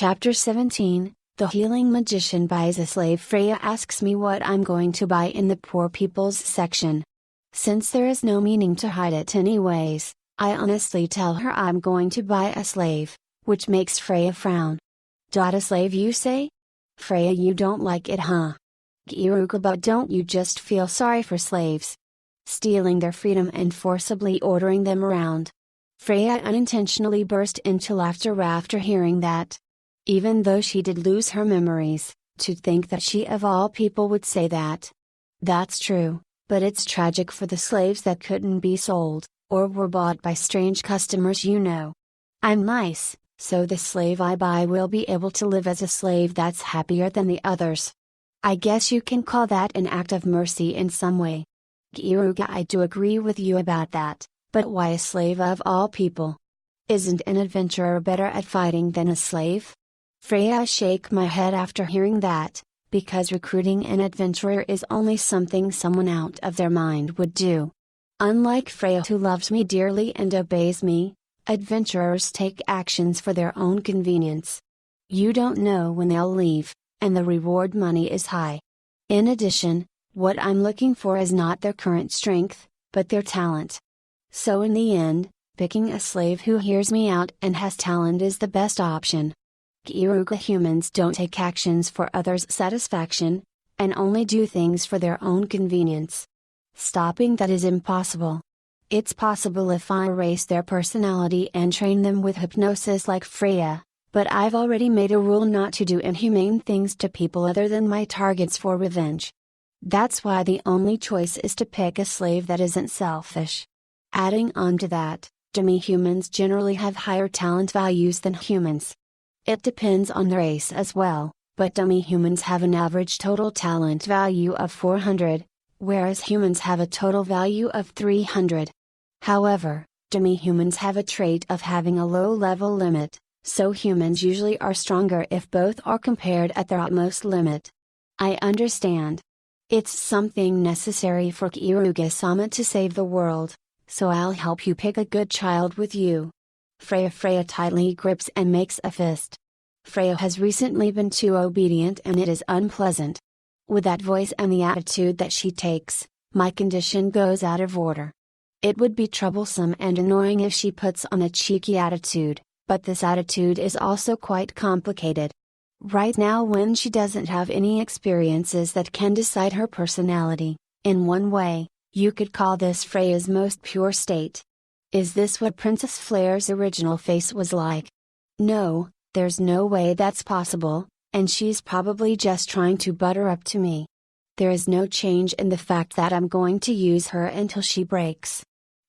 Chapter 17, The Healing Magician Buys a Slave. Freya asks me what I'm going to buy in the Poor People's section. Since there is no meaning to hide it anyways, I honestly tell her I'm going to buy a slave, which makes Freya frown. A slave, you say? Freya, you don't like it, huh? Keyaru, but don't you just feel sorry for slaves? Stealing their freedom and forcibly ordering them around. Freya unintentionally burst into laughter after hearing that. Even though she did lose her memories, to think that she of all people would say that. That's true, but it's tragic for the slaves that couldn't be sold, or were bought by strange customers, you know. I'm nice, so the slave I buy will be able to live as a slave that's happier than the others. I guess you can call that an act of mercy in some way. Keyaru, I do agree with you about that, but why a slave of all people? Isn't an adventurer better at fighting than a slave? Freya, shake my head after hearing that, because recruiting an adventurer is only something someone out of their mind would do. Unlike Freya, who loves me dearly and obeys me, adventurers take actions for their own convenience. You don't know when they'll leave, and the reward money is high. In addition, what I'm looking for is not their current strength, but their talent. So in the end, picking a slave who hears me out and has talent is the best option. Keyaru, humans don't take actions for others' satisfaction, and only do things for their own convenience. Stopping that is impossible. It's possible if I erase their personality and train them with hypnosis like Freya, but I've already made a rule not to do inhumane things to people other than my targets for revenge. That's why the only choice is to pick a slave that isn't selfish. Adding on to that, demi-humans generally have higher talent values than humans. It depends on the race as well, but demi-humans have an average total talent value of 400, whereas humans have a total value of 300. However, demi-humans have a trait of having a low level limit, so humans usually are stronger if both are compared at their utmost limit. I understand. It's something necessary for Keyaru-sama to save the world, so I'll help you pick a good child with you. Freya tightly grips and makes a fist. Freya has recently been too obedient and it is unpleasant. With that voice and the attitude that she takes, my condition goes out of order. It would be troublesome and annoying if she puts on a cheeky attitude, but this attitude is also quite complicated. Right now, when she doesn't have any experiences that can decide her personality, in one way, you could call this Freya's most pure state. Is this what Princess Flair's original face was like? No, there's no way that's possible, and she's probably just trying to butter up to me. There is no change in the fact that I'm going to use her until she breaks.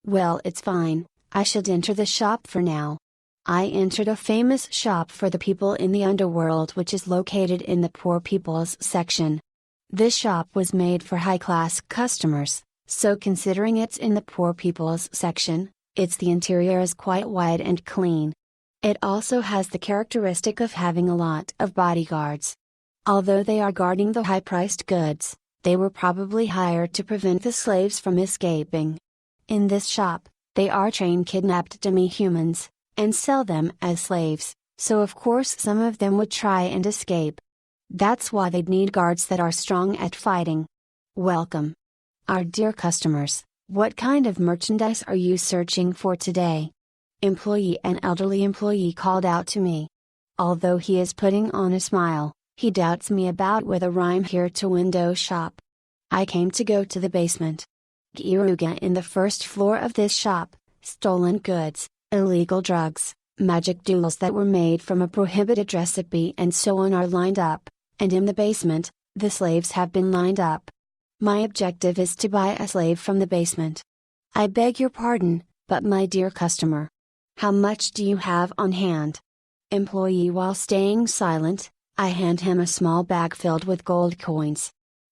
Well, it's fine, I should enter the shop for now. I entered a famous shop for the people in the underworld which is located in the Poor People's section. This shop was made for high-class customers, so considering it's in the Poor People's section, the interior is quite wide and clean. It also has the characteristic of having a lot of bodyguards. Although they are guarding the high-priced goods, they were probably hired to prevent the slaves from escaping. In this shop, they are trained kidnapped demi-humans, and sell them as slaves, so of course some of them would try and escape. That's why they'd need guards that are strong at fighting. Welcome. Our dear customers, what kind of merchandise are you searching for today? An elderly employee called out to me. Although he is putting on a smile, he doubts me about whether I'm here to window shop. I came to go to the basement. Keyaru, in the first floor of this shop, stolen goods, illegal drugs, magic duels that were made from a prohibited recipe and so on are lined up, and in the basement, the slaves have been lined up. My objective is to buy a slave from the basement. I beg your pardon, but my dear customer. How much do you have on hand? Employee, while staying silent, I hand him a small bag filled with gold coins.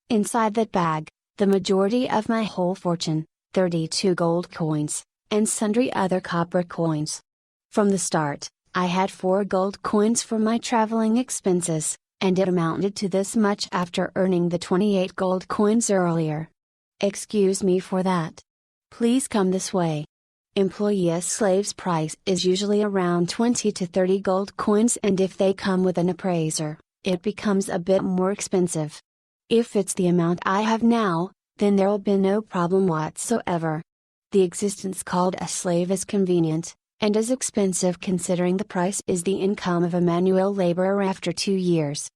Inside that bag, the majority of my whole fortune, 32 gold coins, and sundry other copper coins. From the start, I had 4 gold coins for my traveling expenses, and it amounted to this much after earning the 28 gold coins earlier. Excuse me for that. Please come this way. Employee as slave's price is usually around 20 to 30 gold coins, and if they come with an appraiser, it becomes a bit more expensive. If it's the amount I have now, then there will be no problem whatsoever. The existence called a slave is convenient, and is expensive considering the price is the income of a manual laborer after 2 years.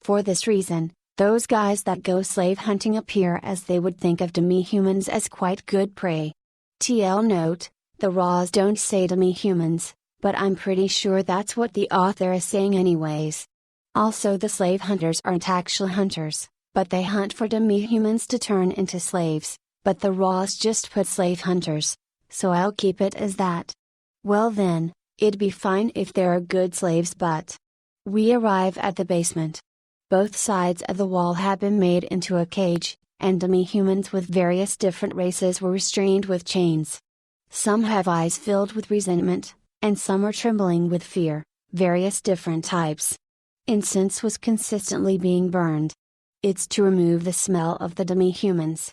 For this reason, those guys that go slave hunting appear as they would think of demi-humans as quite good prey. TL note, the Raws don't say demi-humans, but I'm pretty sure that's what the author is saying anyways. Also, the slave hunters aren't actual hunters, but they hunt for demi-humans to turn into slaves, but the Raws just put slave hunters, so I'll keep it as that. Well then, it'd be fine if there are good slaves, but... We arrive at the basement. Both sides of the wall have been made into a cage, and demi-humans with various different races were restrained with chains. Some have eyes filled with resentment, and some are trembling with fear, various different types. Incense was consistently being burned. It's to remove the smell of the demi-humans.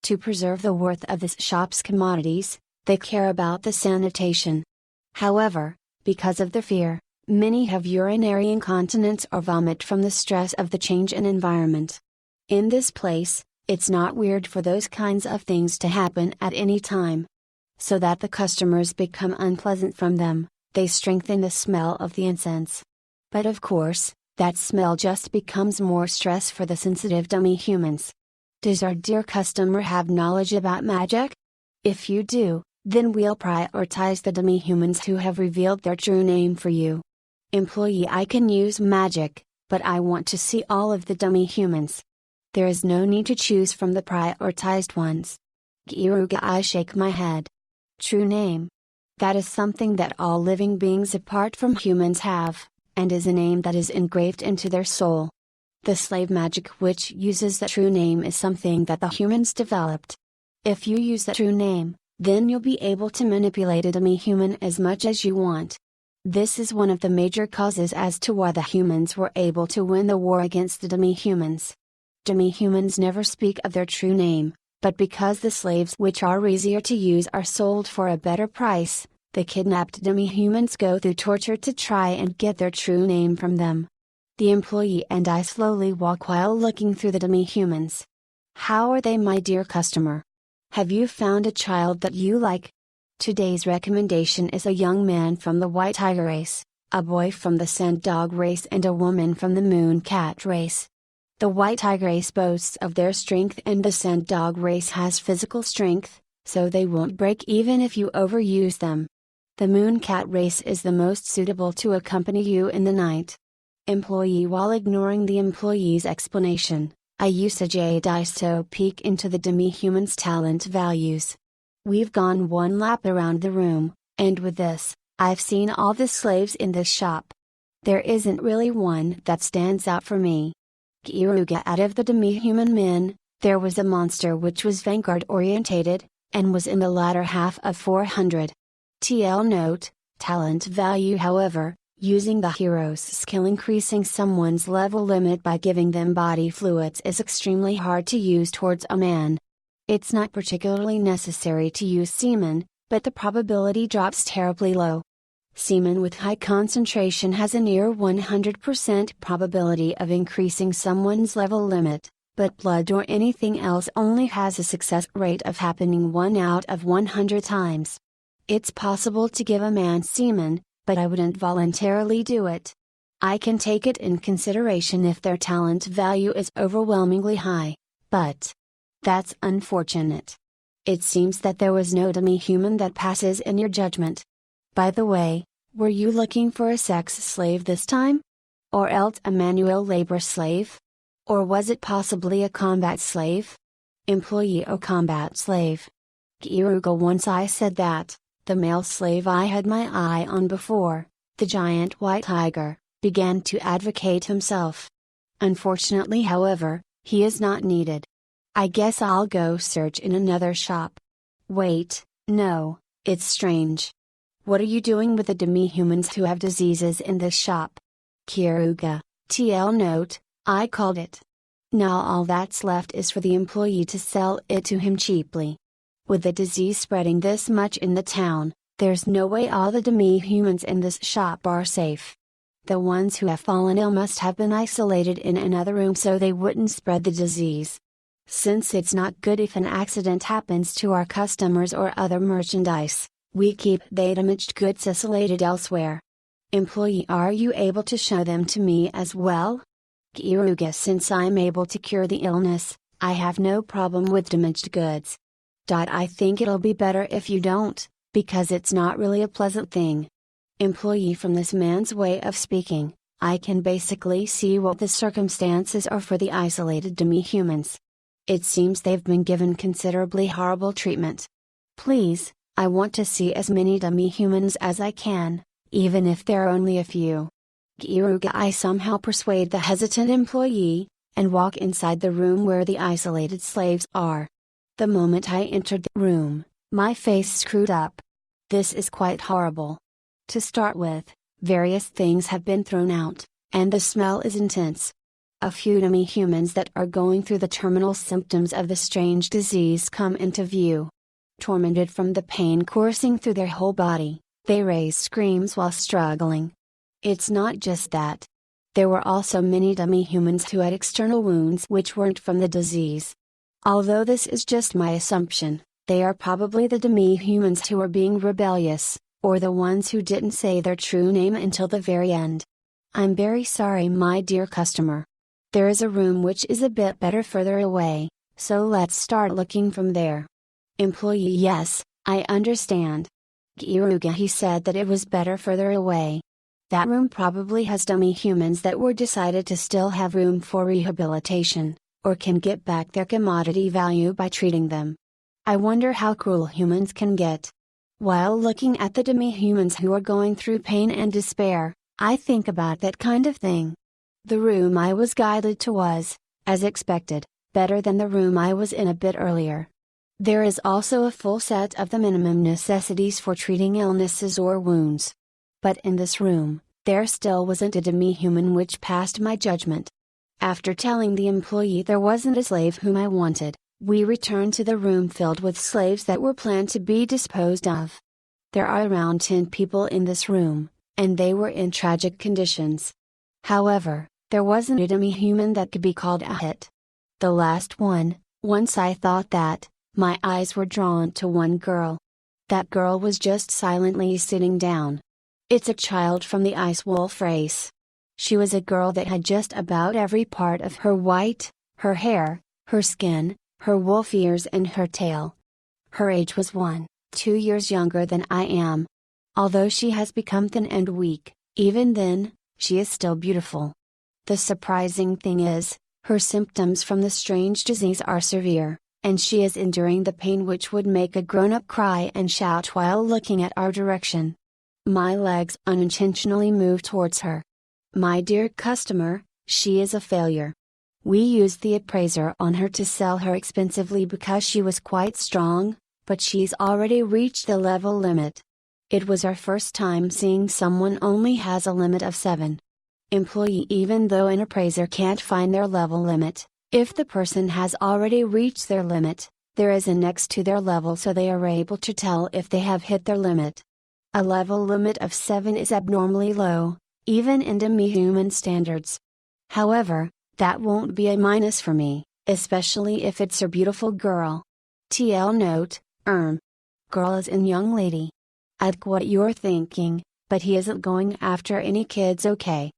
To preserve the worth of this shop's commodities, they care about the sanitation. However, because of the fear, many have urinary incontinence or vomit from the stress of the change in environment. In this place, it's not weird for those kinds of things to happen at any time. So that the customers become unpleasant from them, they strengthen the smell of the incense. But of course, that smell just becomes more stress for the sensitive demi-humans. Does our dear customer have knowledge about magic? If you do, then we'll prioritize the demi-humans who have revealed their true name for you. Employee, I can use magic, but I want to see all of the demi-humans. There is no need to choose from the prioritized ones. Keyaru, I shake my head. True name. That is something that all living beings apart from humans have, and is a name that is engraved into their soul. The slave magic which uses the true name is something that the humans developed. If you use the true name, then you'll be able to manipulate a demi-human as much as you want. This is one of the major causes as to why the humans were able to win the war against the demi-humans. Demi-humans never speak of their true name, but because the slaves which are easier to use are sold for a better price, the kidnapped demi-humans go through torture to try and get their true name from them. The employee and I slowly walk while looking through the demi-humans. How are they, my dear customer? Have you found a child that you like? Today's recommendation is a young man from the white tiger race, a boy from the sand dog race, and a woman from the moon cat race. The white tiger race boasts of their strength and the sand dog race has physical strength, so they won't break even if you overuse them. The moon cat race is the most suitable to accompany you in the night. Employee, while ignoring the employee's explanation, I use a jade eyes to peek into the demi-human's talent values. We've gone one lap around the room, and with this, I've seen all the slaves in this shop. There isn't really one that stands out for me. Keyaru, out of the demi-human men, there was a monster which was vanguard orientated, and was in the latter half of 400. TL note, talent value. However, using the hero's skill increasing someone's level limit by giving them body fluids is extremely hard to use towards a man. It's not particularly necessary to use semen, but the probability drops terribly low. Semen with high concentration has a near 100% probability of increasing someone's level limit, but blood or anything else only has a success rate of happening 1 out of 100 times. It's possible to give a man semen, but I wouldn't voluntarily do it. I can take it in consideration if their talent value is overwhelmingly high, but that's unfortunate. It seems that there was no demi-human that passes in your judgment. By the way, were you looking for a sex slave this time? Or else a manual labor slave? Or was it possibly a combat slave? Employee, or combat slave. Keyaru, once I said that, the male slave I had my eye on before, the giant white tiger, began to advocate himself. Unfortunately, however, he is not needed. I guess I'll go search in another shop. Wait, no, it's strange. What are you doing with the demi-humans who have diseases in this shop? Keyaru, TL note, I called it. Now all that's left is for the employee to sell it to him cheaply. With the disease spreading this much in the town, There's no way all the demi-humans in this shop are safe. The ones who have fallen ill must have been isolated in another room so they wouldn't spread the disease. Since it's not good if an accident happens to our customers or other merchandise, we keep the damaged goods isolated elsewhere. Employee, are you able to show them to me as well? Keyaru, since I'm able to cure the illness, I have no problem with damaged goods. I think it'll be better if you don't, because it's not really a pleasant thing. Employee, from this man's way of speaking, I can basically see what the circumstances are for the isolated demi-humans. It seems they've been given considerably horrible treatment. Please, I want to see as many demi-humans as I can, even if there are only a few. Keyaru, I somehow persuade the hesitant employee, and walk inside the room where the isolated slaves are. The moment I entered the room, my face screwed up. This is quite horrible. To start with, various things have been thrown out, and the smell is intense. A few demi-humans that are going through the terminal symptoms of the strange disease come into view. Tormented from the pain coursing through their whole body, they raise screams while struggling. It's not just that. There were also many demi-humans who had external wounds which weren't from the disease. Although this is just my assumption, they are probably the demi-humans who are being rebellious, or the ones who didn't say their true name until the very end. I'm very sorry, my dear customer. There is a room which is a bit better further away, so let's start looking from there. Employee, yes, I understand. Keyaru, he said that it was better further away. That room probably has demi-humans that were decided to still have room for rehabilitation, or can get back their commodity value by treating them. I wonder how cruel humans can get. While looking at the demi-humans who are going through pain and despair, I think about that kind of thing. The room I was guided to was, as expected, better than the room I was in a bit earlier. There is also a full set of the minimum necessities for treating illnesses or wounds. But in this room, there still wasn't a demi-human which passed my judgment. After telling the employee there wasn't a slave whom I wanted, we returned to the room filled with slaves that were planned to be disposed of. There are around 10 people in this room, and they were in tragic conditions. However, there wasn't a demi-human that could be called a hit. The last one, once I thought that, my eyes were drawn to one girl. That girl was just silently sitting down. It's a child from the ice wolf race. She was a girl that had just about every part of her white, her hair, her skin, her wolf ears and her tail. Her age was 1-2 years younger than I am. Although she has become thin and weak, even then, she is still beautiful. The surprising thing is, her symptoms from the strange disease are severe, and she is enduring the pain which would make a grown-up cry and shout while looking at our direction. My legs unintentionally move towards her. My dear customer, she is a failure. We used the appraiser on her to sell her expensively because she was quite strong, but she's already reached the level limit. It was our first time seeing someone only has a limit of 7. Employee, even though an appraiser can't find their level limit, if the person has already reached their limit, there is a next to their level so they are able to tell if they have hit their limit. A level limit of 7 is abnormally low, even in demi-human standards. However, that won't be a minus for me, especially if it's a beautiful girl. TL note, girl is in young lady. I get what you're thinking, but he isn't going after any kids, okay?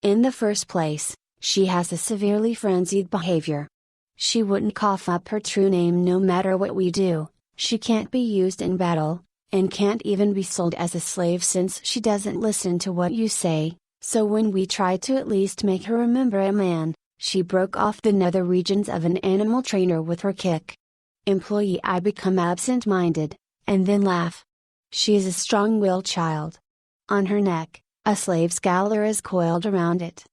In the first place, she has a severely frenzied behavior. She wouldn't cough up her true name no matter what we do, she can't be used in battle, and can't even be sold as a slave since she doesn't listen to what you say, so when we tried to at least make her remember a man, she broke off the nether regions of an animal trainer with her kick. Employee, I become absent-minded, and then laugh. She is a strong-willed child. On her neck, a slave's collar is coiled around it.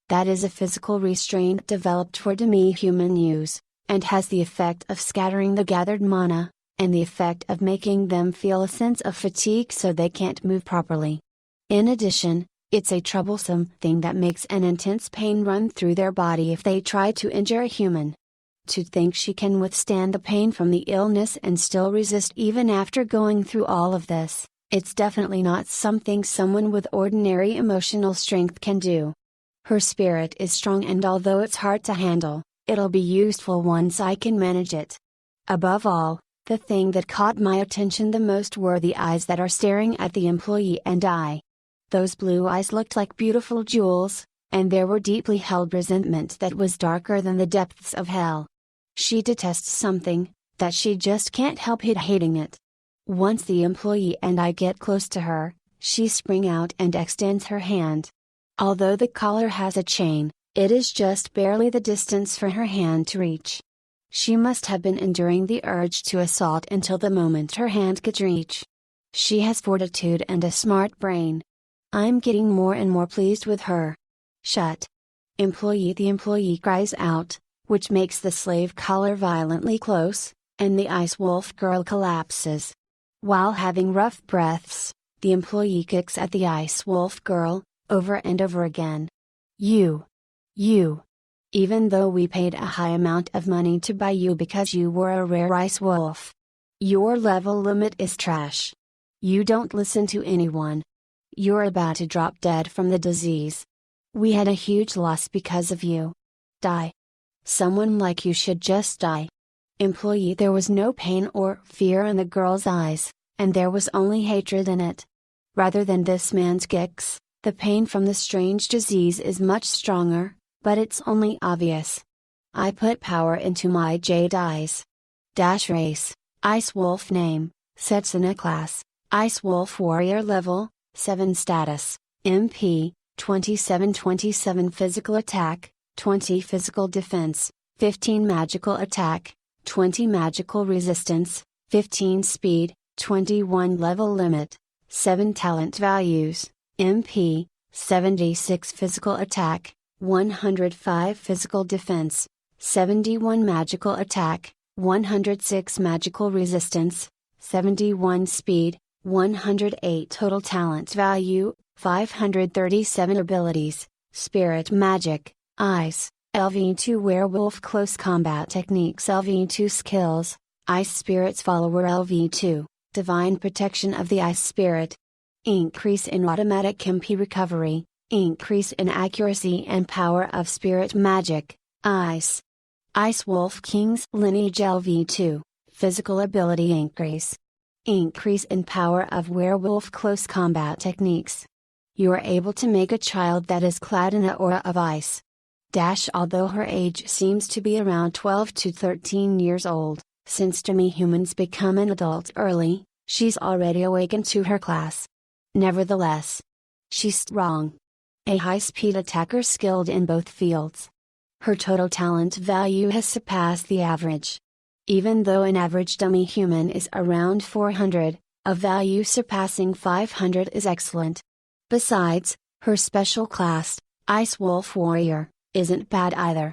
That is a physical restraint developed for demi-human use, and has the effect of scattering the gathered mana, and the effect of making them feel a sense of fatigue so they can't move properly. In addition, it's a troublesome thing that makes an intense pain run through their body if they try to injure a human. To think she can withstand the pain from the illness and still resist even after going through all of this, It's definitely not something someone with ordinary emotional strength can do. Her spirit is strong, and although it's hard to handle, it'll be useful once I can manage it. Above all, the thing that caught my attention the most were the eyes that are staring at the employee and I. Those blue eyes looked like beautiful jewels, and there were deeply held resentment that was darker than the depths of hell. She detests something, that she just can't help hating it. Once the employee and I get close to her, she springs out and extends her hand. Although the collar has a chain, it is just barely the distance for her hand to reach. She must have been enduring the urge to assault until the moment her hand could reach. She has fortitude and a smart brain. I'm getting more and more pleased with her. Shut. Employee! The employee cries out, which makes the slave collar violently close, and the ice wolf girl collapses. While having rough breaths, the employee kicks at the ice wolf girl, over and over again. You! Even though we paid a high amount of money to buy you because you were a rare ice wolf. Your level limit is trash. You don't listen to anyone. You're about to drop dead from the disease. We had a huge loss because of you. Die. Someone like you should just die. Employee! There was no pain or fear in the girl's eyes, and there was only hatred in it. Rather than this man's kicks, the pain from the strange disease is much stronger, but it's only obvious. I put power into my jade eyes. Race, Ice Wolf name, Setsuna class, Ice Wolf warrior level, 7 status, MP, 27 physical attack, 20 physical defense, 15 magical attack, 20 magical resistance, 15 speed, 21 level limit, 7 talent values, MP, 76 physical attack, 105 physical defense, 71 magical attack, 106 magical resistance, 71 speed, 108 total talent value, 537 abilities, spirit magic, ice, LV2 werewolf close combat techniques LV2 skills, ice spirits follower LV2, divine protection of the ice spirit. Increase in automatic MP recovery, increase in accuracy and power of spirit magic, ice. Ice Wolf King's lineage LV2, physical ability increase. Increase in power of werewolf close combat techniques. You are able to make a child that is clad in an aura of ice. Although her age seems to be around 12 to 13 years old, since demi-humans become an adult early, she's already awakened to her class. Nevertheless, she's strong. A high-speed attacker skilled in both fields. Her total talent value has surpassed the average. Even though an average demi-human is around 400, a value surpassing 500 is excellent. Besides, her special class, Ice Wolf Warrior, isn't bad either.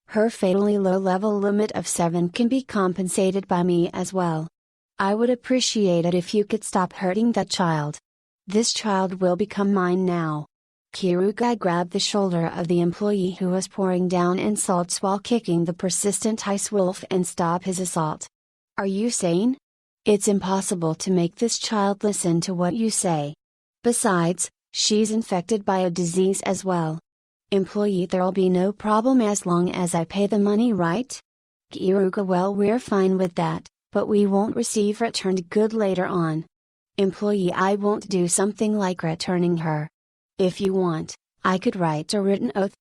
Her fatally low level limit of 7 can be compensated by me as well. I would appreciate it if you could stop hurting that child. This child will become mine now. Keyaru grabbed the shoulder of the employee who was pouring down insults while kicking the persistent ice wolf and stop his assault. Are you sane? It's impossible to make this child listen to what you say. Besides, she's infected by a disease as well. Employee: there'll be no problem as long as I pay the money, right? Keyaru: well, we're fine with that, but we won't receive returned good later on. Employee: I won't do something like returning her. If you want, I could write a written oath.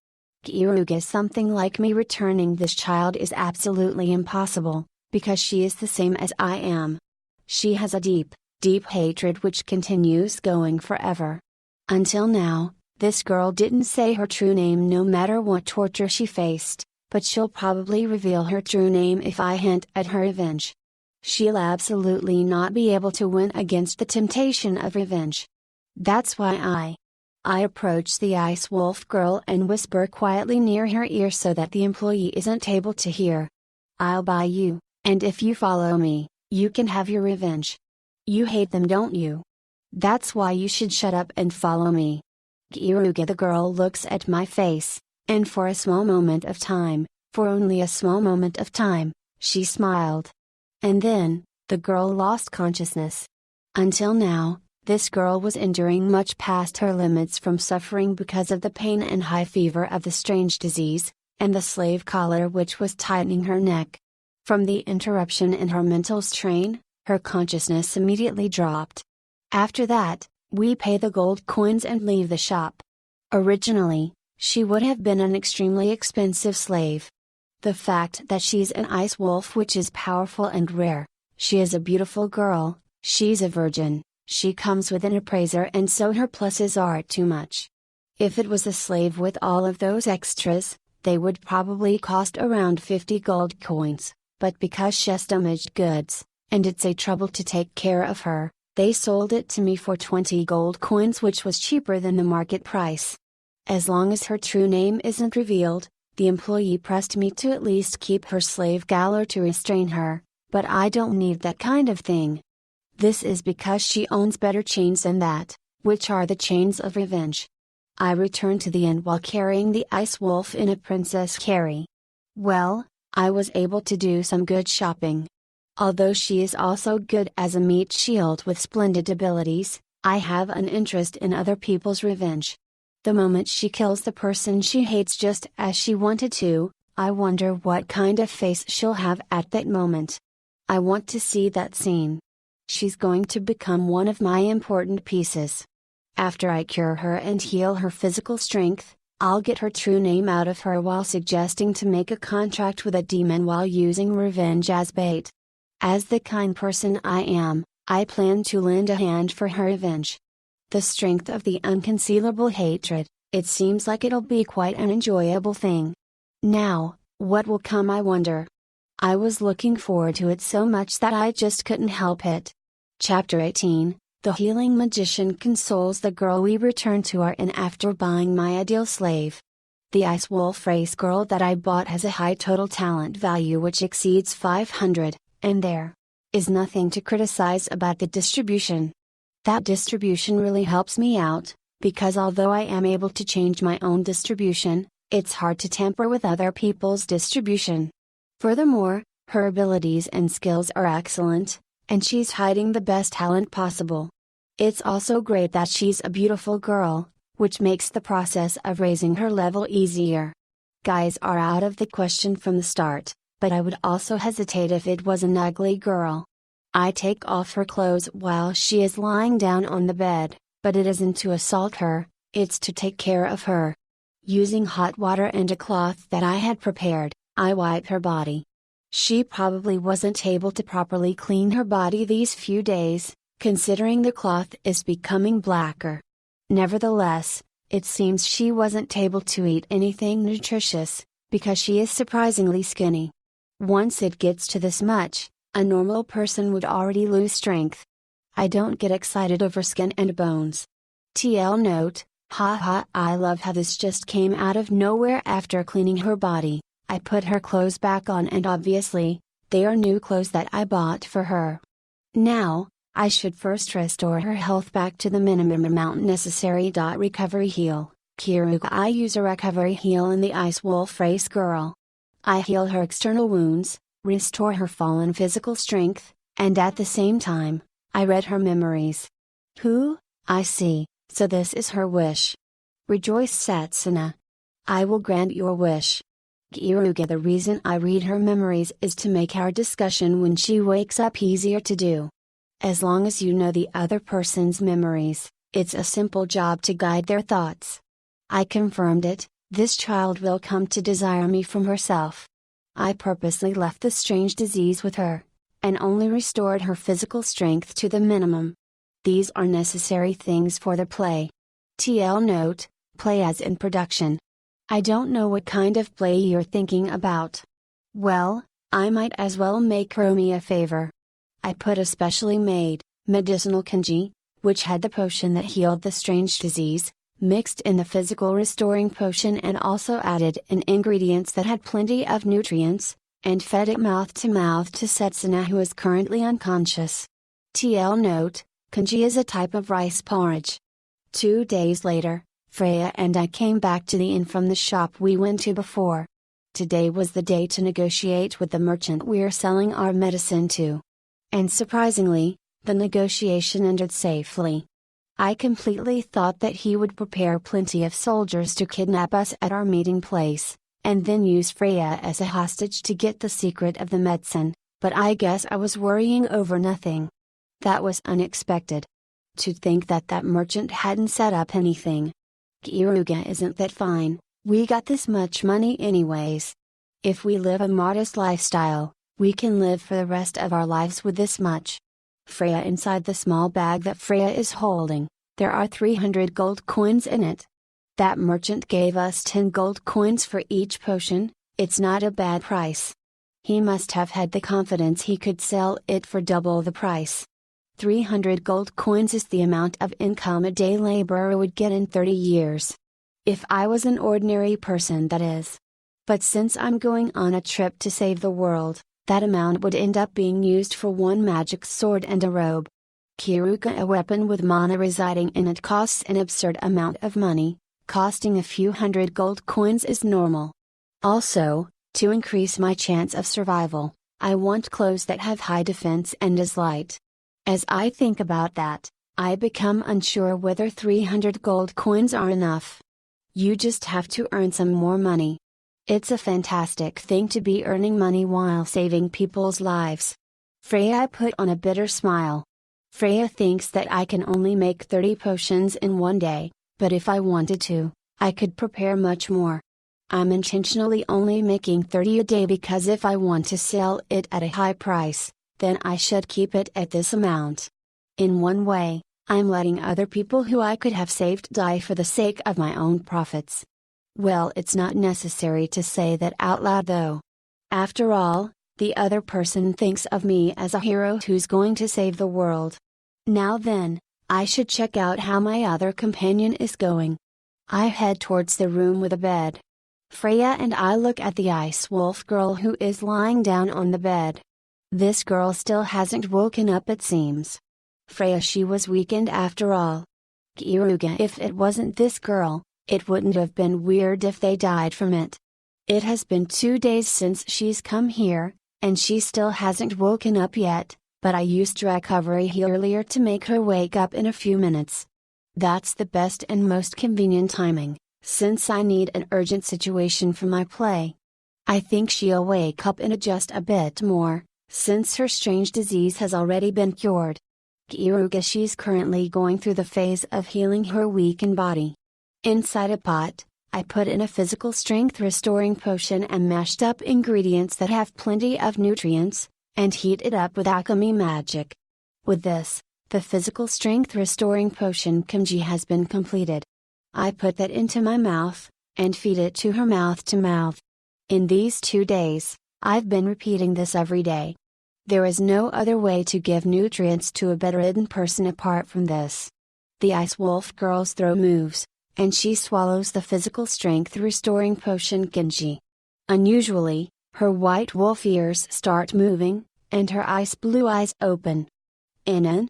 Keyaru: something like me returning this child is absolutely impossible, because she is the same as I am. She has a deep, deep hatred which continues going forever. Until now, this girl didn't say her true name no matter what torture she faced, but she'll probably reveal her true name if I hint at her revenge. She'll absolutely not be able to win against the temptation of revenge. That's why I approach the Ice Wolf girl and whisper quietly near her ear so that the employee isn't able to hear. I'll buy you, and if you follow me, you can have your revenge. You hate them, don't you? That's why you should shut up and follow me. Keyaru: the girl looks at my face, and for a small moment of time, for only a small moment of time, she smiled. And then, the girl lost consciousness. Until now, This girl was enduring much past her limits from suffering because of the pain and high fever of the strange disease, and the slave collar which was tightening her neck. From the interruption in her mental strain, her consciousness immediately dropped. After that, we pay the gold coins and leave the shop. Originally, she would have been an extremely expensive slave. The fact that she's an ice wolf which is powerful and rare, she is a beautiful girl, she's a virgin, she comes with an appraiser, and so her pluses are too much. If it was a slave with all of those extras, they would probably cost around 50 gold coins, but because she's damaged goods, and it's a trouble to take care of her, they sold it to me for 20 gold coins, which was cheaper than the market price. As long as her true name isn't revealed, the employee pressed me to at least keep her slave girl or to restrain her, but I don't need that kind of thing. This is because she owns better chains than that, which are the chains of revenge. I returned to the inn while carrying the ice wolf in a princess carry. Well, I was able to do some good shopping. Although she is also good as a meat shield with splendid abilities, I have an interest in other people's revenge. The moment she kills the person she hates just as she wanted to, I wonder what kind of face she'll have at that moment. I want to see that scene. She's going to become one of my important pieces. After I cure her and heal her physical strength, I'll get her true name out of her while suggesting to make a contract with a demon while using revenge as bait. As the kind person I am, I plan to lend a hand for her revenge. The strength of the unconcealable hatred, it seems like it'll be quite an enjoyable thing. Now, what will come, I wonder? I was looking forward to it so much that I just couldn't help it. Chapter 18, The Healing Magician consoles the girl. We return to our inn after buying my ideal slave. The ice wolf race girl that I bought has a high total talent value which exceeds 500, and there is nothing to criticize about the distribution. That distribution really helps me out, because although I am able to change my own distribution, it's hard to tamper with other people's distribution. Furthermore, her abilities and skills are excellent, and she's hiding the best talent possible. It's also great that she's a beautiful girl, which makes the process of raising her level easier. Guys are out of the question from the start, but I would also hesitate if it was an ugly girl. I take off her clothes while she is lying down on the bed, but it isn't to assault her, it's to take care of her. Using hot water and a cloth that I had prepared, I wipe her body. She probably wasn't able to properly clean her body these few days, considering the cloth is becoming blacker. Nevertheless, it seems she wasn't able to eat anything nutritious, because she is surprisingly skinny. Once it gets to this much, a normal person would already lose strength. I don't get excited over skin and bones. TL note, haha, I love how this just came out of nowhere. After cleaning her body, I put her clothes back on, and obviously, they are new clothes that I bought for her. Now, I should first restore her health back to the minimum amount necessary. Recovery heal, Keyaru. I use a recovery heal in the ice wolf race girl. I heal her external wounds, restore her fallen physical strength, and at the same time, I read her memories. I see, so this is her wish. Rejoice, Setsuna. I will grant your wish. Keyaru. The reason I read her memories is to make our discussion when she wakes up easier to do. As long as you know the other person's memories, it's a simple job to guide their thoughts. I confirmed it, this child will come to desire me from herself. I purposely left the strange disease with her, and only restored her physical strength to the minimum. These are necessary things for the play. TL note, play as in production. I don't know what kind of play you're thinking about. Well, I might as well make Romy a favor. I put a specially made, medicinal kanji, which had the potion that healed the strange disease, mixed in the physical restoring potion, and also added in ingredients that had plenty of nutrients, and fed it mouth to Setsuna, who is currently unconscious. TL note, kanji is a type of rice porridge. 2 days later, Freya and I came back to the inn from the shop we went to before. Today was the day to negotiate with the merchant we're selling our medicine to. And surprisingly, the negotiation ended safely. I completely thought that he would prepare plenty of soldiers to kidnap us at our meeting place, and then use Freya as a hostage to get the secret of the medicine, but I guess I was worrying over nothing. That was unexpected. To think that that merchant hadn't set up anything. Kyaru, isn't that fine? We got this much money anyways. If we live a modest lifestyle, we can live for the rest of our lives with this much. Freya, inside the small bag that Freya is holding, there are 300 gold coins in it. That merchant gave us 10 gold coins for each potion. It's not a bad price. He must have had the confidence he could sell it for double the price. 300 gold coins is the amount of income a day laborer would get in 30 years. If I was an ordinary person, that is. But since I'm going on a trip to save the world, that amount would end up being used for one magic sword and a robe. Kyaru, a weapon with mana residing in it, costs an absurd amount of money. Costing a few hundred gold coins is normal. Also, to increase my chance of survival, I want clothes that have high defense and is light. As I think about that, I become unsure whether 300 gold coins are enough. You just have to earn some more money. It's a fantastic thing to be earning money while saving people's lives. Freya put on a bitter smile. Freya thinks that I can only make 30 potions in one day, but if I wanted to, I could prepare much more. I'm intentionally only making 30 a day because if I want to sell it at a high price, then I should keep it at this amount. In one way, I'm letting other people who I could have saved die for the sake of my own profits. Well, it's not necessary to say that out loud though. After all, the other person thinks of me as a hero who's going to save the world. Now then, I should check out how my other companion is going. I head towards the room with a bed. Freya and I look at the ice wolf girl who is lying down on the bed. This girl still hasn't woken up, it seems. Freya, she was weakened after all. Kyaru, if it wasn't this girl, it wouldn't have been weird if they died from it. It has been 2 days since she's come here, and she still hasn't woken up yet, but I used recovery heal earlier to make her wake up in a few minutes. That's the best and most convenient timing, since I need an urgent situation for my play. I think she'll wake up in just a bit more, since her strange disease has already been cured. Kyaru, she's currently going through the phase of healing her weakened body. Inside a pot, I put in a physical strength restoring potion and mashed up ingredients that have plenty of nutrients, and heat it up with alchemy magic. With this, the physical strength restoring potion Kimchi has been completed. I put that into my mouth, and feed it to her mouth to mouth. In these 2 days, I've been repeating this every day. There is no other way to give nutrients to a bedridden person apart from this. The ice wolf girl's throat moves, and she swallows the physical strength restoring potion Genji. Unusually, her white wolf ears start moving, and her ice blue eyes open. Inan?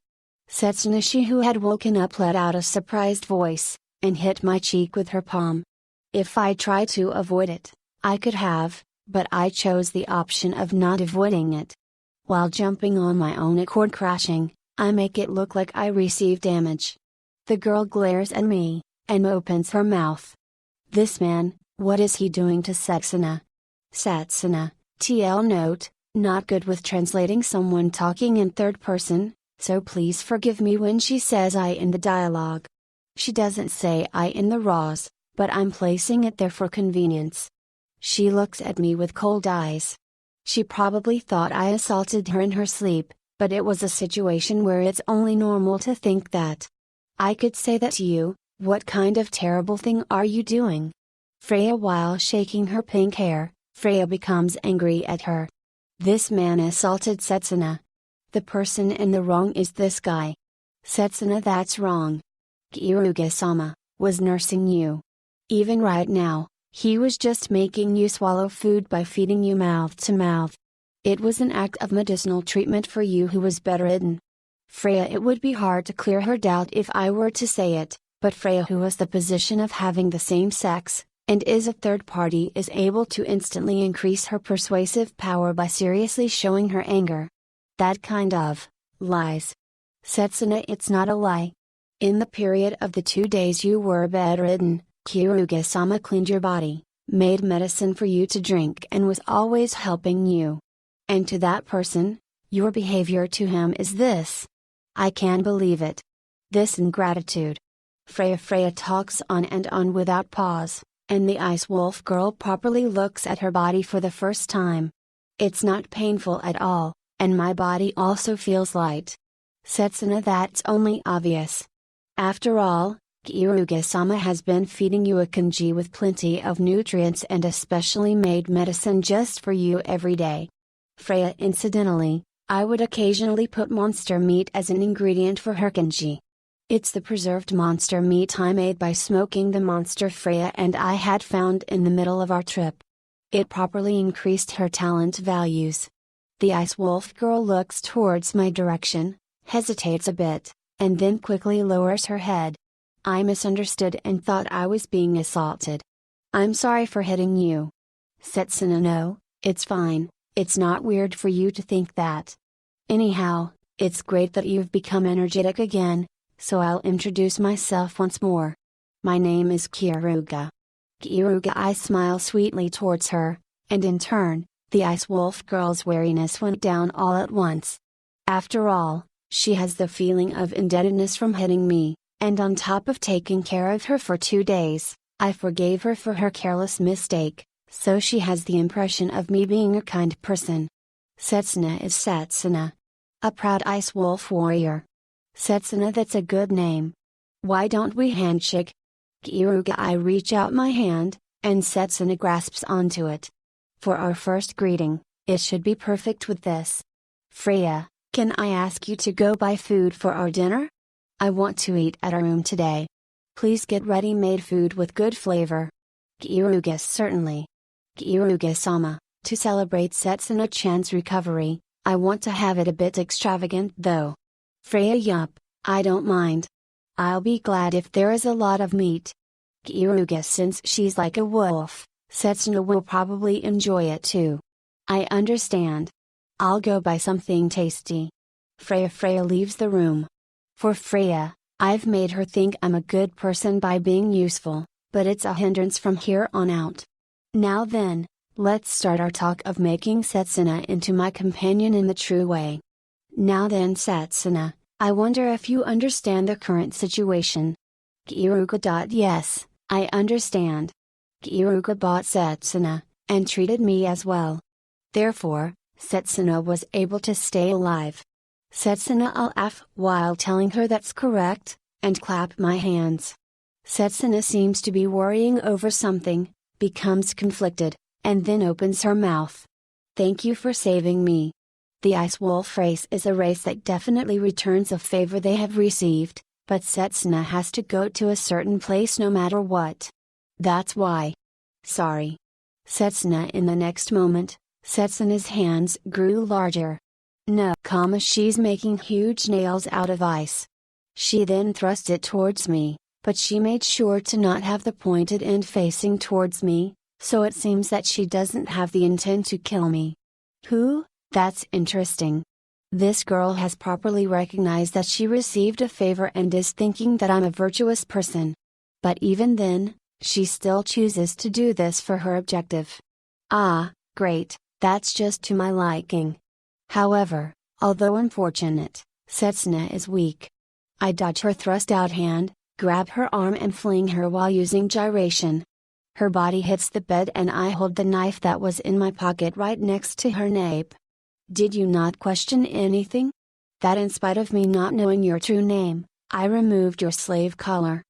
Setsuna, she who had woken up, let out a surprised voice, and hit my cheek with her palm. If I tried to avoid it, I could have, but I chose the option of not avoiding it. While jumping on my own accord crashing, I make it look like I received damage. The girl glares at me, and opens her mouth. This man, what is he doing to Setsuna? Setsuna, TL note, not good with translating someone talking in third person, so please forgive me when she says I in the dialogue. She doesn't say I in the raws, but I'm placing it there for convenience. She looks at me with cold eyes. She probably thought I assaulted her in her sleep, but it was a situation where it's only normal to think that. I could say that to you. What kind of terrible thing are you doing? Freya, while shaking her pink hair, Freya becomes angry at her. This man assaulted Setsuna. The person in the wrong is this guy. Setsuna, that's wrong. Kyaru-sama was nursing you. Even right now, he was just making you swallow food by feeding you mouth to mouth. It was an act of medicinal treatment for you who was bedridden. Freya, it would be hard to clear her doubt if I were to say it. But Freya, who has the position of having the same sex, and is a third party, is able to instantly increase her persuasive power by seriously showing her anger. That kind of lies. Setsuna, it's not a lie. In the period of the 2 days you were bedridden, Kyoruga-sama cleaned your body, made medicine for you to drink and was always helping you. And to that person, your behavior to him is this. I can't believe it. This ingratitude. Freya talks on and on without pause, and the Ice Wolf girl properly looks at her body for the first time. It's not painful at all, and my body also feels light. Setsuna, that's only obvious. After all, Kyoruga-sama has been feeding you a kanji with plenty of nutrients and a specially made medicine just for you every day. Freya, incidentally, I would occasionally put monster meat as an ingredient for her kanji. It's the preserved monster meat I made by smoking the monster Freya and I had found in the middle of our trip. It properly increased her talent values. The Ice Wolf girl looks towards my direction, hesitates a bit, and then quickly lowers her head. I misunderstood and thought I was being assaulted. I'm sorry for hitting you. Setsuna, no, it's fine, it's not weird for you to think that. Anyhow, it's great that you've become energetic again, so I'll introduce myself once more. My name is Kyoruga. Kyoruga, I smile sweetly towards her, and in turn, the Ice Wolf girl's wariness went down all at once. After all, she has the feeling of indebtedness from hitting me, and on top of taking care of her for 2 days, I forgave her for her careless mistake, so she has the impression of me being a kind person. Setsuna is Setsuna. A proud Ice Wolf warrior. Setsuna, that's a good name. Why don't we handshake? Kyoruga, I reach out my hand, and Setsuna grasps onto it. For our first greeting, it should be perfect with this. Freya, can I ask you to go buy food for our dinner? I want to eat at our room today. Please get ready-made food with good flavor. Kyoruga, certainly. Kyoruga-sama, to celebrate Setsuna-chan's recovery, I want to have it a bit extravagant though. Freya, yup, I don't mind. I'll be glad if there is a lot of meat. Kyoruga, since she's like a wolf, Setsuna will probably enjoy it too. I understand. I'll go buy something tasty. Freya leaves the room. For Freya, I've made her think I'm a good person by being useful, but it's a hindrance from here on out. Now then, let's start our talk of making Setsuna into my companion in the true way. Now then, Setsuna, I wonder if you understand the current situation. Kyoruga. Yes, I understand. Kyoruga bought Setsuna, and treated me as well. Therefore, Setsuna was able to stay alive. Setsuna, I'll laugh while telling her that's correct, and clap my hands. Setsuna seems to be worrying over something, becomes conflicted, and then opens her mouth. Thank you for saving me. The Ice Wolf race is a race that definitely returns a favor they have received, but Setsuna has to go to a certain place no matter what. That's why. Sorry. Setsuna, in the next moment, Setsuna's hands grew larger. No, she's making huge nails out of ice. She then thrust it towards me, but she made sure to not have the pointed end facing towards me, so it seems that she doesn't have the intent to kill me. Who? That's interesting. This girl has properly recognized that she received a favor and is thinking that I'm a virtuous person. But even then, she still chooses to do this for her objective. Ah, great, that's just to my liking. However, although unfortunate, Setsuna is weak. I dodge her thrust-out hand, grab her arm and fling her while using gyration. Her body hits the bed and I hold the knife that was in my pocket right next to her nape. Did you not question anything? That in spite of me not knowing your true name, I removed your slave collar.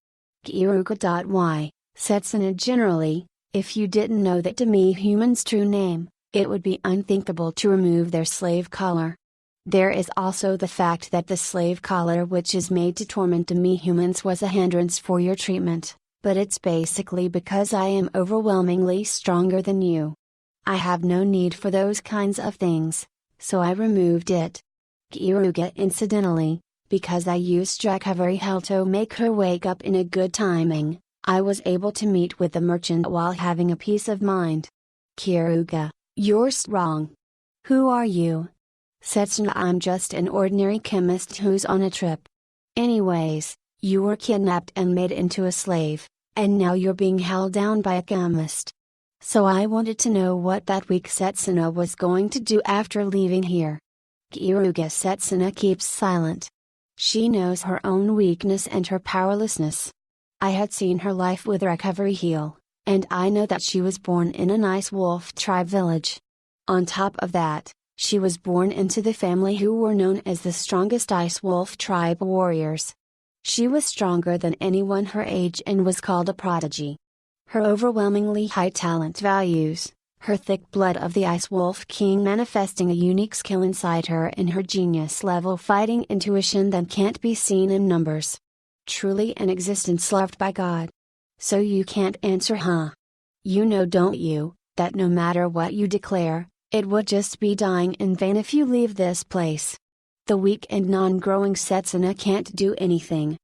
Kyoruga. Why, Setsuna, generally, if you didn't know that demi-human's true name, it would be unthinkable to remove their slave collar. There is also the fact that the slave collar which is made to torment demi-humans was a hindrance for your treatment, but it's basically because I am overwhelmingly stronger than you. I have no need for those kinds of things, so I removed it. Kyoruga, incidentally, because I used recovery hell to make her wake up in a good timing, I was able to meet with the merchant while having a peace of mind. Kyoruga, you're wrong. Who are you? Setsuna, I'm just an ordinary chemist who's on a trip. Anyways, You were kidnapped and made into a slave, and now you're being held down by a chemist. So I wanted to know what that weak Setsuna was going to do after leaving here. Kyoruga Setsuna keeps silent. She knows her own weakness and her powerlessness. I had seen her life with recovery heal, and I know that she was born in an ice wolf tribe village. On top of that, she was born into the family who were known as the strongest ice wolf tribe warriors. She was stronger than anyone her age and was called a prodigy. Her overwhelmingly high talent values, her thick blood of the Ice Wolf King manifesting a unique skill inside her and her genius level fighting intuition that can't be seen in numbers. Truly an existence loved by God. So you can't answer, huh? You know, don't you, that no matter what you declare, it would just be dying in vain if you leave this place. The weak and non-growing Setsuna can't do anything.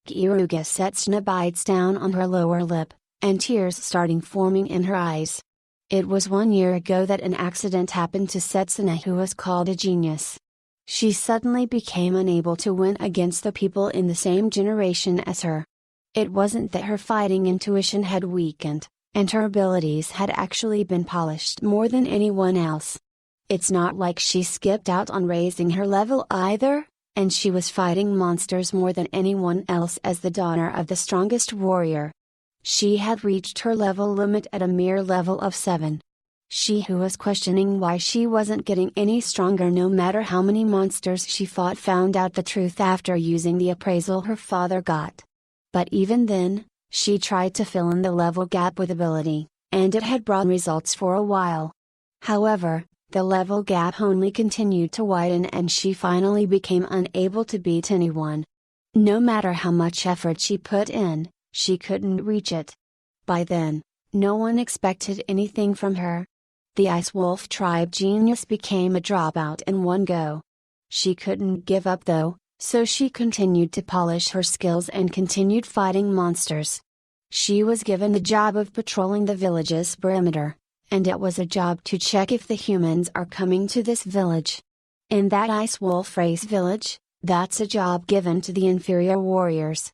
Kyoruga Setsuna bites down on her lower lip, and tears starting forming in her eyes. It was 1 year ago that an accident happened to Setsuna, who was called a genius. She suddenly became unable to win against the people in the same generation as her. It wasn't that her fighting intuition had weakened, and her abilities had actually been polished more than anyone else. It's not like she skipped out on raising her level either, and she was fighting monsters more than anyone else as the daughter of the strongest warrior. She had reached her level limit at a mere level of 7. She who was questioning why she wasn't getting any stronger no matter how many monsters she fought found out the truth after using the appraisal her father got. But even then, she tried to fill in the level gap with ability, and it had brought results for a while. However, the level gap only continued to widen and she finally became unable to beat anyone. No matter how much effort she put in, she couldn't reach it. By then, no one expected anything from her. The Ice Wolf tribe genius became a dropout in one go. She couldn't give up though, so she continued to polish her skills and continued fighting monsters. She was given the job of patrolling the village's perimeter, and it was a job to check if the humans are coming to this village. In that Ice Wolf race village, that's a job given to the inferior warriors.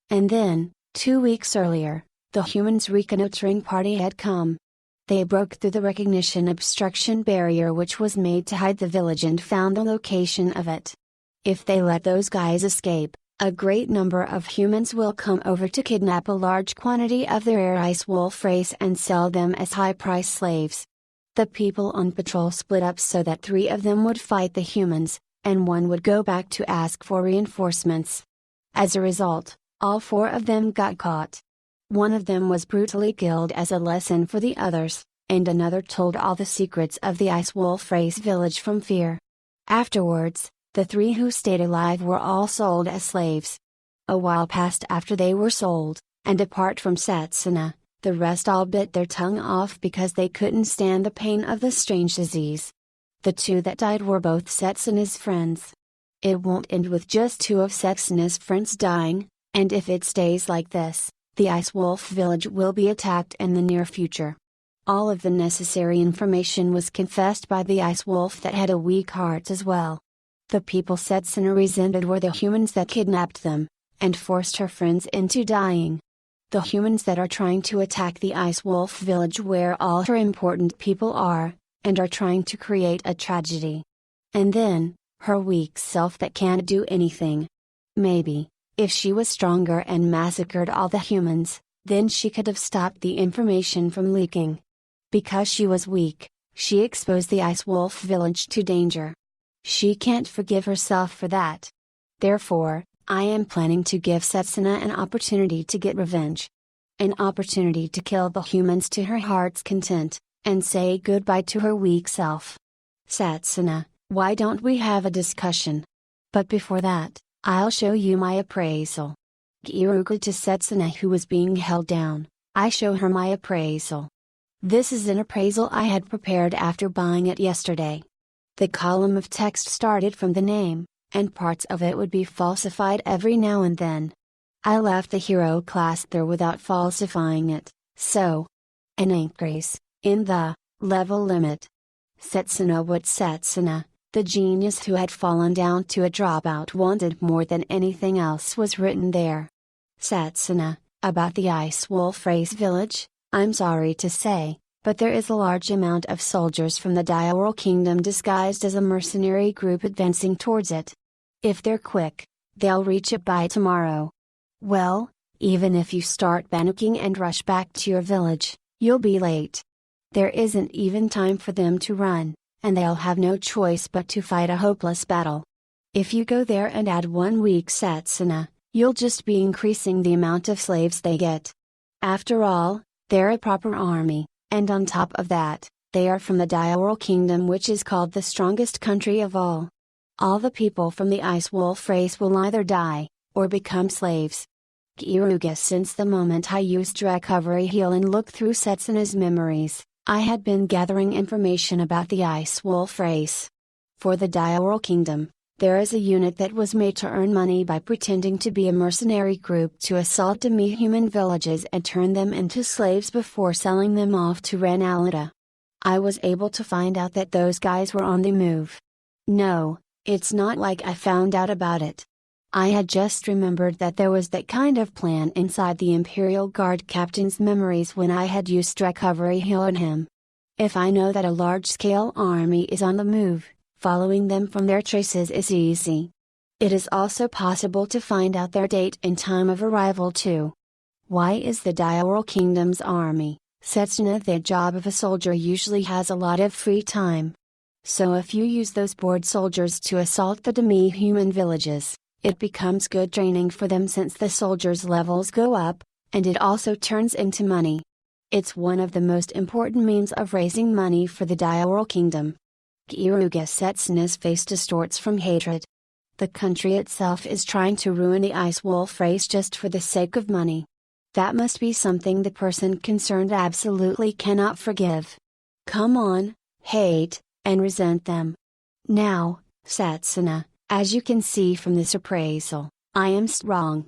And then, 2 weeks earlier, the humans' reconnoitering party had come. They broke through the recognition obstruction barrier which was made to hide the village and found the location of it. If they let those guys escape, a great number of humans will come over to kidnap a large quantity of their rare Ice Wolf race and sell them as high-priced slaves. The people on patrol split up so that 3 of them would fight the humans, and 1 would go back to ask for reinforcements. As a result, all 4 of them got caught. 1 of them was brutally killed as a lesson for the others, and another told all the secrets of the Ice Wolf race village from fear. Afterwards, the 3 who stayed alive were all sold as slaves. A while passed after they were sold, and apart from Setsuna, the rest all bit their tongue off because they couldn't stand the pain of the strange disease. The 2 that died were both Setsuna's friends. It won't end with just 2 of Setsuna's friends dying, and if it stays like this, the Ice Wolf village will be attacked in the near future. All of the necessary information was confessed by the Ice Wolf that had a weak heart as well. The people Setsuna resented were the humans that kidnapped them, and forced her friends into dying. The humans that are trying to attack the Ice Wolf village where all her important people are, and are trying to create a tragedy. And then, her weak self that can't do anything. Maybe, if she was stronger and massacred all the humans, then she could have stopped the information from leaking. Because she was weak, she exposed the Ice Wolf village to danger. She can't forgive herself for that. Therefore, I am planning to give Setsuna an opportunity to get revenge. An opportunity to kill the humans to her heart's content, and say goodbye to her weak self. Setsuna, why don't we have a discussion? But before that, I'll show you my appraisal. Kyoruga to Setsuna, who was being held down, I show her my appraisal. This is an appraisal I had prepared after buying it yesterday. The column of text started from the name, and parts of it would be falsified every now and then. I left the hero class there without falsifying it, so an increase in the level limit. Setsuna what Setsuna, the genius who had fallen down to a dropout wanted more than anything else was written there. Setsuna, about the Ice Wolf Race village, I'm sorry to say, but there is a large amount of soldiers from the Diaral Kingdom disguised as a mercenary group advancing towards it. If they're quick, they'll reach it by tomorrow. Well, even if you start panicking and rush back to your village, you'll be late. There isn't even time for them to run, and they'll have no choice but to fight a hopeless battle. If you go there and add 1 week Setsuna, you'll just be increasing the amount of slaves they get. After all, they're a proper army. And on top of that, they are from the Diaral Kingdom, which is called the strongest country of all. All the people from the Ice Wolf race will either die, or become slaves. Keyaru. Since the moment I used recovery heal and looked through Setsuna's memories, I had been gathering information about the Ice Wolf race. For the Diaral Kingdom, there is a unit that was made to earn money by pretending to be a mercenary group to assault demi-human villages and turn them into slaves before selling them off to Renalita. I was able to find out that those guys were on the move. No, it's not like I found out about it. I had just remembered that there was that kind of plan inside the Imperial Guard captain's memories when I had used recovery heal on him. If I know that a large-scale army is on the move, following them from their traces is easy. It is also possible to find out their date and time of arrival too. Why is the Diaral Kingdom's army, Setsuna? The job of a soldier usually has a lot of free time. So if you use those bored soldiers to assault the demi-human villages, it becomes good training for them since the soldiers' levels go up, and it also turns into money. It's one of the most important means of raising money for the Diaral Kingdom. Keyaru. Setsuna's face distorts from hatred. The country itself is trying to ruin the Ice Wolf race just for the sake of money. That must be something the person concerned absolutely cannot forgive. Come on, hate, and resent them. Now, Setsuna, as you can see from this appraisal, I am strong.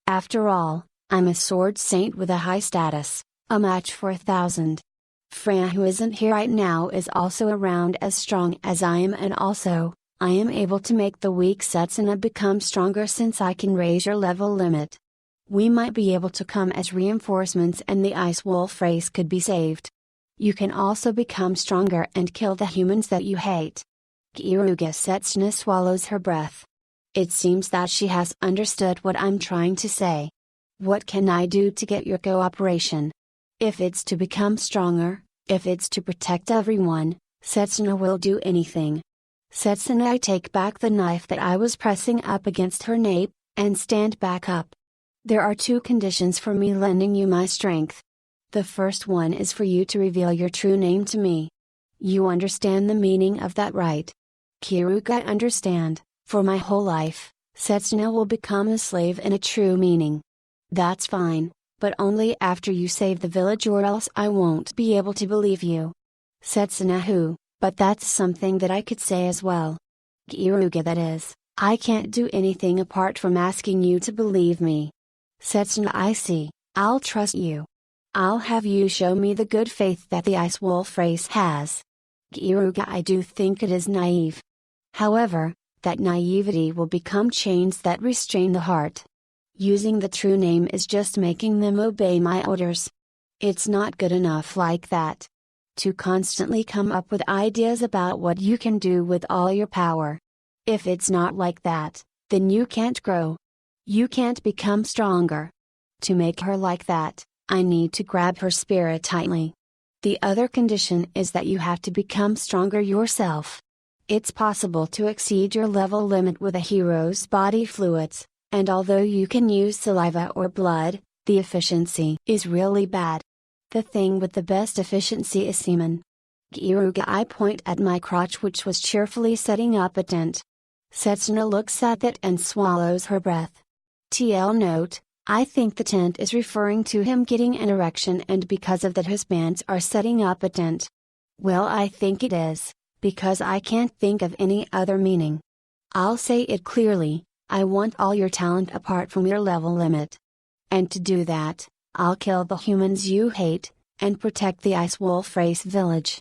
After all, I'm a sword saint with a high status, a match for 1,000. Freya, who isn't here right now, is also around as strong as I am, and also, I am able to make the weak Setsuna become stronger since I can raise your level limit. We might be able to come as reinforcements and the Ice Wolf race could be saved. You can also become stronger and kill the humans that you hate. Keyaru. Setsuna swallows her breath. It seems that she has understood what I'm trying to say. What can I do to get your cooperation? If it's to become stronger, if it's to protect everyone, Setsuna will do anything. Setsuna. I take back the knife that I was pressing up against her nape, and stand back up. There are 2 conditions for me lending you my strength. The first one is for you to reveal your true name to me. You understand the meaning of that, right? Keyaru. I understand. For my whole life, Setsuna will become a slave in a true meaning. That's fine, but only after you save the village, or else I won't be able to believe you. Setsuna. Who? But that's something that I could say as well. Keyaru. That is, I can't do anything apart from asking you to believe me. Setsuna. I see, I'll trust you. I'll have you show me the good faith that the Ice Wolf race has. Keyaru. I do think it is naive. However, that naivety will become chains that restrain the heart. Using the true name is just making them obey my orders. It's not good enough like that. To constantly come up with ideas about what you can do with all your power. If it's not like that, then you can't grow. You can't become stronger. To make her like that, I need to grab her spirit tightly. The other condition is that you have to become stronger yourself. It's possible to exceed your level limit with a hero's body fluids, and although you can use saliva or blood, the efficiency is really bad. The thing with the best efficiency is semen. Keyaru. I point at my crotch, which was cheerfully setting up a tent. Setsuna looks at it and swallows her breath. TL note, I think the tent is referring to him getting an erection, and because of that his bands are setting up a tent. Well, I think it is, because I can't think of any other meaning. I'll say it clearly, I want all your talent apart from your level limit. And to do that, I'll kill the humans you hate, and protect the Ice Wolf race village.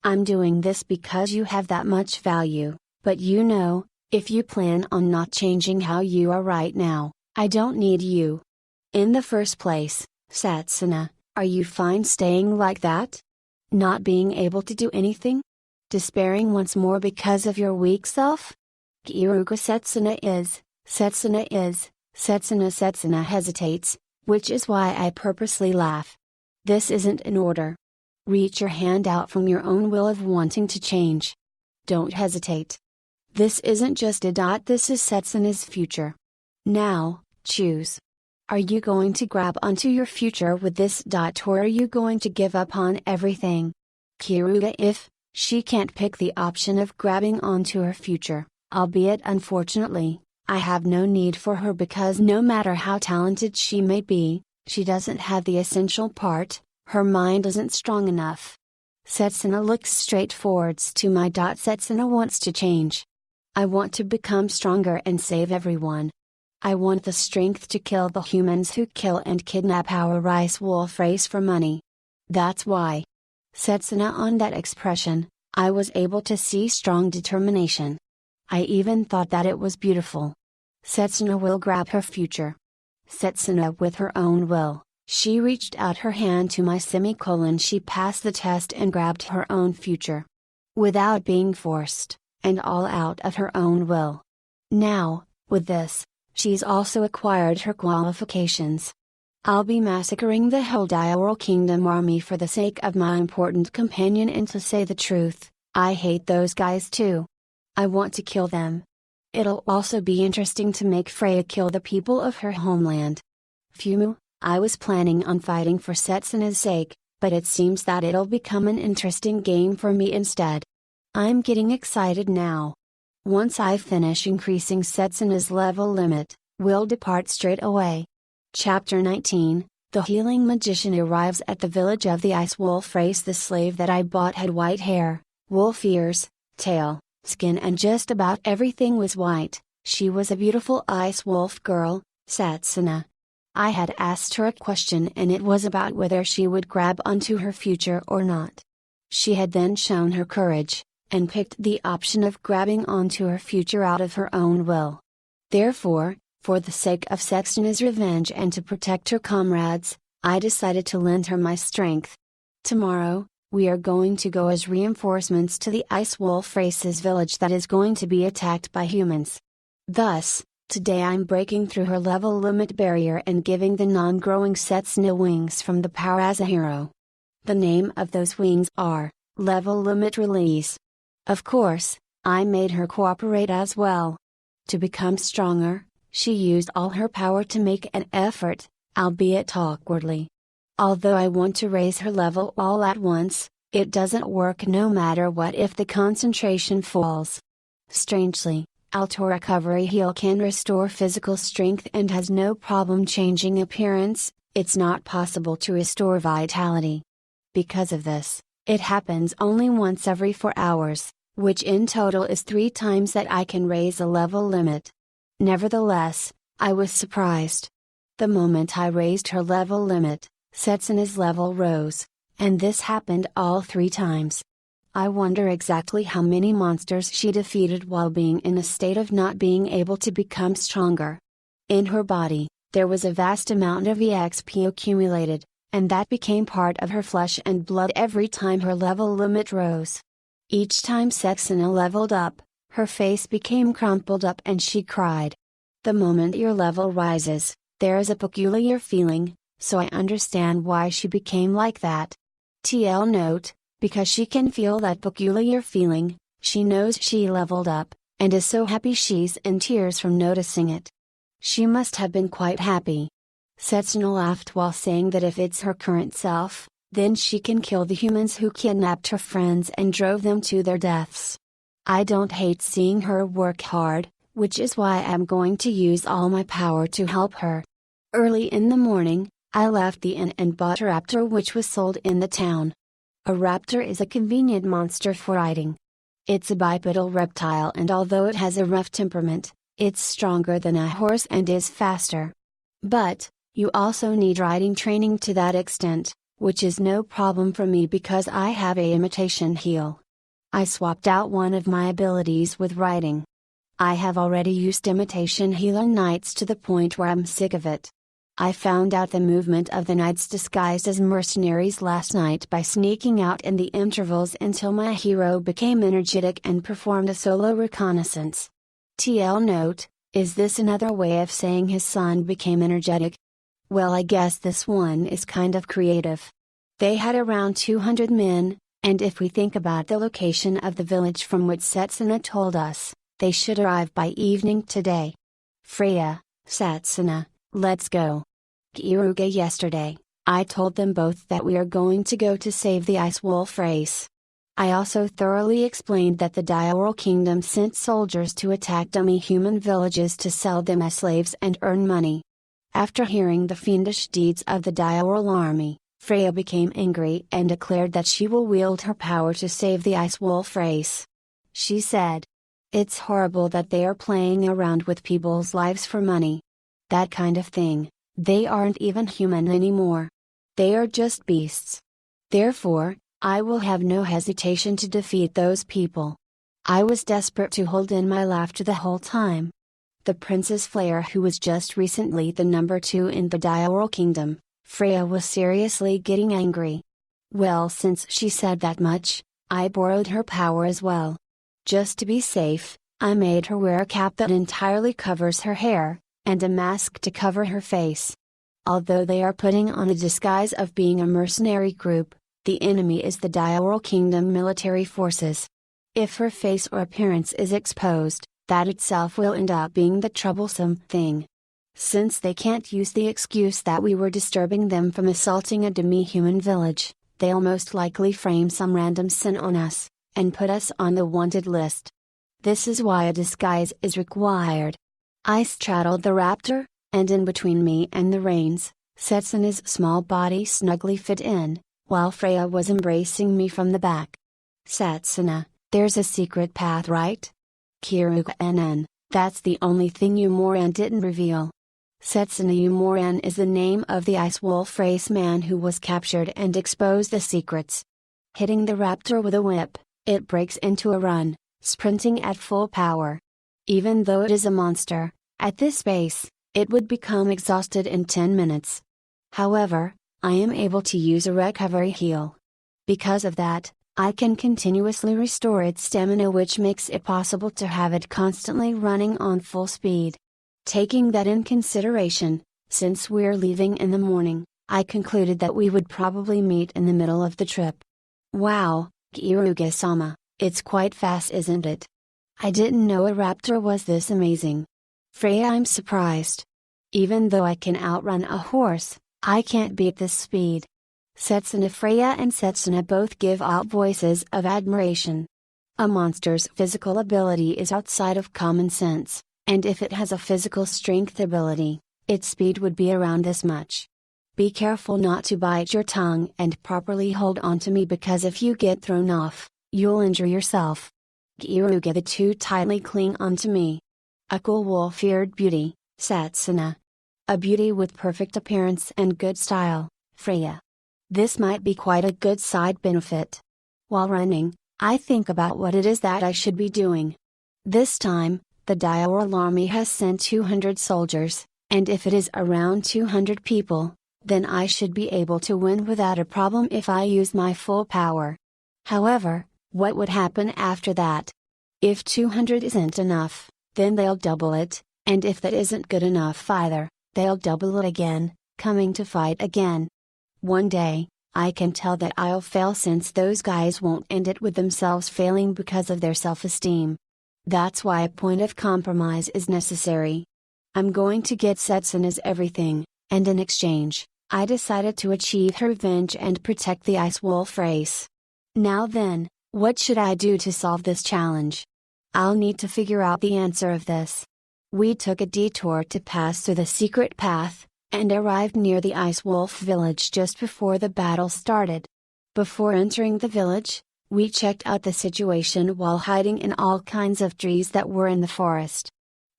I'm doing this because you have that much value, but you know, if you plan on not changing how you are right now, I don't need you. In the first place, Setsuna, are you fine staying like that? Not being able to do anything? Despairing once more because of your weak self? Kiruga Setsuna is, Setsuna hesitates, which is why I purposely laugh. This isn't in order. Reach your hand out from your own will of wanting to change. Don't hesitate. This isn't just a dot, this is Setsuna's future. Now, choose. Are you going to grab onto your future with this dot, or are you going to give up on everything? Kiruga, if she can't pick the option of grabbing onto her future, albeit unfortunately, I have no need for her because no matter how talented she may be, she doesn't have the essential part, her mind isn't strong enough. Setsuna looks straight forwards to my dot. Setsuna wants to change. I want to become stronger and save everyone. I want the strength to kill the humans who kill and kidnap our rice wolf race for money. That's why. Setsuna, on that expression, I was able to see strong determination. I even thought that it was beautiful. Setsuna will grab her future. Setsuna with her own will, she reached out her hand to my semicolon. She passed the test and grabbed her own future. Without being forced, and all out of her own will. Now, with this, she's also acquired her qualifications. I'll be massacring the whole Dioral Kingdom army for the sake of my important companion, and to say the truth, I hate those guys too. I want to kill them. It'll also be interesting to make Freya kill the people of her homeland. Phew, I was planning on fighting for Setsuna's sake, but it seems that it'll become an interesting game for me instead. I'm getting excited now. Once I finish increasing Setsuna's level limit, we'll depart straight away. Chapter 19, The Healing Magician arrives at the village of the Ice Wolf race. The slave that I bought had white hair, wolf ears, tail, skin, and just about everything was white. She was a beautiful ice wolf girl, Setsuna. I had asked her a question, and it was about whether she would grab onto her future or not. She had then shown her courage, and picked the option of grabbing onto her future out of her own will. Therefore, for the sake of Setsuna's revenge and to protect her comrades, I decided to lend her my strength. Tomorrow, we are going to go as reinforcements to the Ice Wolf race's village that is going to be attacked by humans. Thus, today I'm breaking through her level limit barrier and giving the non-growing Setsuna wings from the power as a hero. The name of those wings are, Level Limit Release. Of course, I made her cooperate as well. To become stronger, she used all her power to make an effort, albeit awkwardly. Although I want to raise her level all at once, it doesn't work no matter what if the concentration falls. Strangely, Auto Recovery Heal can restore physical strength and has no problem changing appearance. It's not possible to restore vitality. Because of this, it happens only once every 4 hours, which in total is 3 times that I can raise a level limit. Nevertheless, I was surprised. The moment I raised her level limit, Setsuna's level rose, and this happened all 3 times. I wonder exactly how many monsters she defeated while being in a state of not being able to become stronger. In her body, there was a vast amount of EXP accumulated, and that became part of her flesh and blood every time her level limit rose. Each time Setsuna leveled up, her face became crumpled up and she cried. The moment your level rises, there is a peculiar feeling, so I understand why she became like that. TL note, because she can feel that peculiar feeling, she knows she leveled up, and is so happy she's in tears from noticing it. She must have been quite happy. Setsuna laughed while saying that if it's her current self, then she can kill the humans who kidnapped her friends and drove them to their deaths. I don't hate seeing her work hard, which is why I'm going to use all my power to help her. Early in the morning, I left the inn and bought a raptor which was sold in the town. A raptor is a convenient monster for riding. It's a bipedal reptile, and although it has a rough temperament, it's stronger than a horse and is faster. But, you also need riding training to that extent, which is no problem for me because I have a imitation heel. I swapped out one of my abilities with riding. I have already used imitation heel on nights to the point where I'm sick of it. I found out the movement of the knights disguised as mercenaries last night by sneaking out in the intervals until my hero became energetic and performed a solo reconnaissance. TL note, is this another way of saying his son became energetic? Well, I guess this one is kind of creative. They had around 200 men, and if we think about the location of the village from which Setsuna told us, they should arrive by evening today. Freya, Setsuna, let's go. Keyaru, yesterday, I told them both that we are going to go to save the Ice Wolf race. I also thoroughly explained that the Diaworal Kingdom sent soldiers to attack dummy human villages to sell them as slaves and earn money. After hearing the fiendish deeds of the Diaworal army, Freya became angry and declared that she will wield her power to save the Ice Wolf race. She said, "It's horrible that they are playing around with people's lives for money. That kind of thing. They aren't even human anymore. They are just beasts. Therefore, I will have no hesitation to defeat those people." I was desperate to hold in my laughter the whole time. The Princess Flare, who was just recently the number 2 in the Diaworal Kingdom, Freya, was seriously getting angry. Well, since she said that much, I borrowed her power as well. Just to be safe, I made her wear a cap that entirely covers her hair, and a mask to cover her face. Although they are putting on a disguise of being a mercenary group, the enemy is the Diaworal Kingdom military forces. If her face or appearance is exposed, that itself will end up being the troublesome thing. Since they can't use the excuse that we were disturbing them from assaulting a demi-human village, they'll most likely frame some random sin on us, and put us on the wanted list. This is why a disguise is required. I straddled the raptor, and in between me and the reins, Setsuna's small body snugly fit in, while Freya was embracing me from the back. "Setsuna, there's a secret path, right?" Keyaru, that's the only thing Umoran didn't reveal. Setsuna Umoran is the name of the Ice Wolf race man who was captured and exposed the secrets. Hitting the raptor with a whip, it breaks into a run, sprinting at full power. Even though it is a monster, at this pace, it would become exhausted in 10 minutes. However, I am able to use a recovery heal. Because of that, I can continuously restore its stamina, which makes it possible to have it constantly running on full speed. Taking that in consideration, since we're leaving in the morning, I concluded that we would probably meet in the middle of the trip. Wow, Keyaru-sama, it's quite fast, isn't it? I didn't know a raptor was this amazing. Freya, I'm surprised. Even though I can outrun a horse, I can't beat this speed. Setsuna. Freya and Setsuna both give out voices of admiration. A monster's physical ability is outside of common sense, and if it has a physical strength ability, its speed would be around this much. Be careful not to bite your tongue and properly hold onto me, because if you get thrown off, you'll injure yourself. Keyaru, the two tightly cling onto me. A cool wolf-eared beauty, Setsuna. A beauty with perfect appearance and good style, Freya. This might be quite a good side benefit. While running, I think about what it is that I should be doing. This time, the Diaworal army has sent 200 soldiers, and if it is around 200 people, then I should be able to win without a problem if I use my full power. However, what would happen after that? If 200 isn't enough, then they'll double it, and if that isn't good enough either, they'll double it again, coming to fight again. One day, I can tell that I'll fail, since those guys won't end it with themselves failing because of their self-esteem. That's why a point of compromise is necessary. I'm going to get Setsuna's everything, and in exchange, I decided to achieve her revenge and protect the Ice Wolf race. Now then, what should I do to solve this challenge? I'll need to figure out the answer of this. We took a detour to pass through the secret path, and arrived near the Ice Wolf village just before the battle started. Before entering the village, we checked out the situation while hiding in all kinds of trees that were in the forest.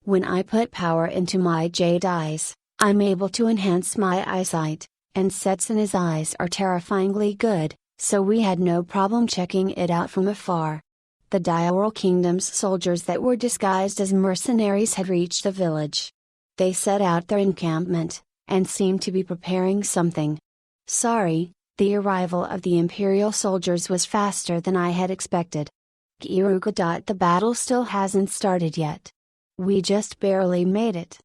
When I put power into my jade eyes, I'm able to enhance my eyesight, and Setsuna's eyes are terrifyingly good, so we had no problem checking it out from afar. The Diaworal Kingdom's soldiers that were disguised as mercenaries had reached the village. They set out their encampment, and seemed to be preparing something. Sorry, the arrival of the Imperial soldiers was faster than I had expected. Keyaru. The battle still hasn't started yet. We just barely made it.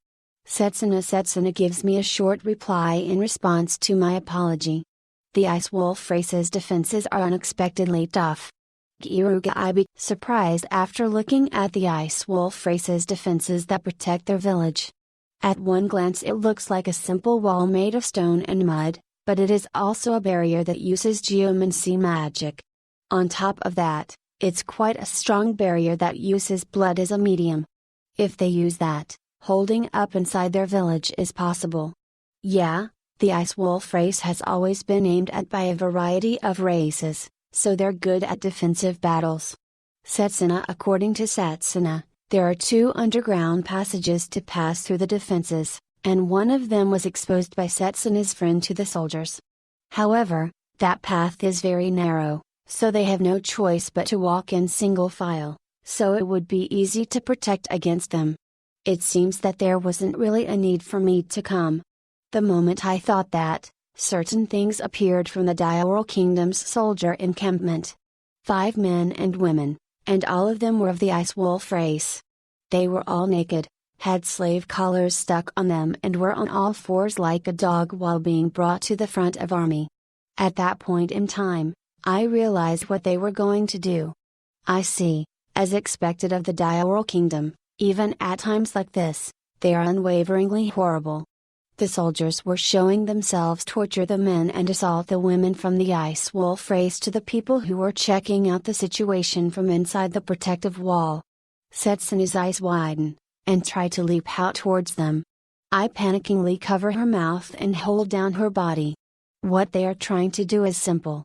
Setsuna gives me a short reply in response to my apology. The Ice Wolf race's defenses are unexpectedly tough. Keyaru. I be surprised after looking at the Ice Wolf race's defenses that protect their village. At one glance it looks like a simple wall made of stone and mud, but it is also a barrier that uses geomancy magic. On top of that, it's quite a strong barrier that uses blood as a medium. If they use that, holding up inside their village is possible. Yeah, the Ice Wolf race has always been aimed at by a variety of races, so they're good at defensive battles. Setsuna. According to Setsuna, there are 2 underground passages to pass through the defenses, and one of them was exposed by Setsuna's friend to the soldiers. However, that path is very narrow, so they have no choice but to walk in single file, so it would be easy to protect against them. It seems that there wasn't really a need for me to come. The moment I thought that, certain things appeared from the Diaoral Kingdom's soldier encampment. 5 men and women, and all of them were of the Ice Wolf race. They were all naked, had slave collars stuck on them and were on all fours like a dog while being brought to the front of army. At that point in time, I realized what they were going to do. I see, as expected of the Diaoral Kingdom, even at times like this, they are unwaveringly horrible. The soldiers were showing themselves torture the men and assault the women from the Ice Wolf race to the people who were checking out the situation from inside the protective wall. Setsuna's eyes widen, and try to leap out towards them. I panickingly cover her mouth and hold down her body. What they are trying to do is simple.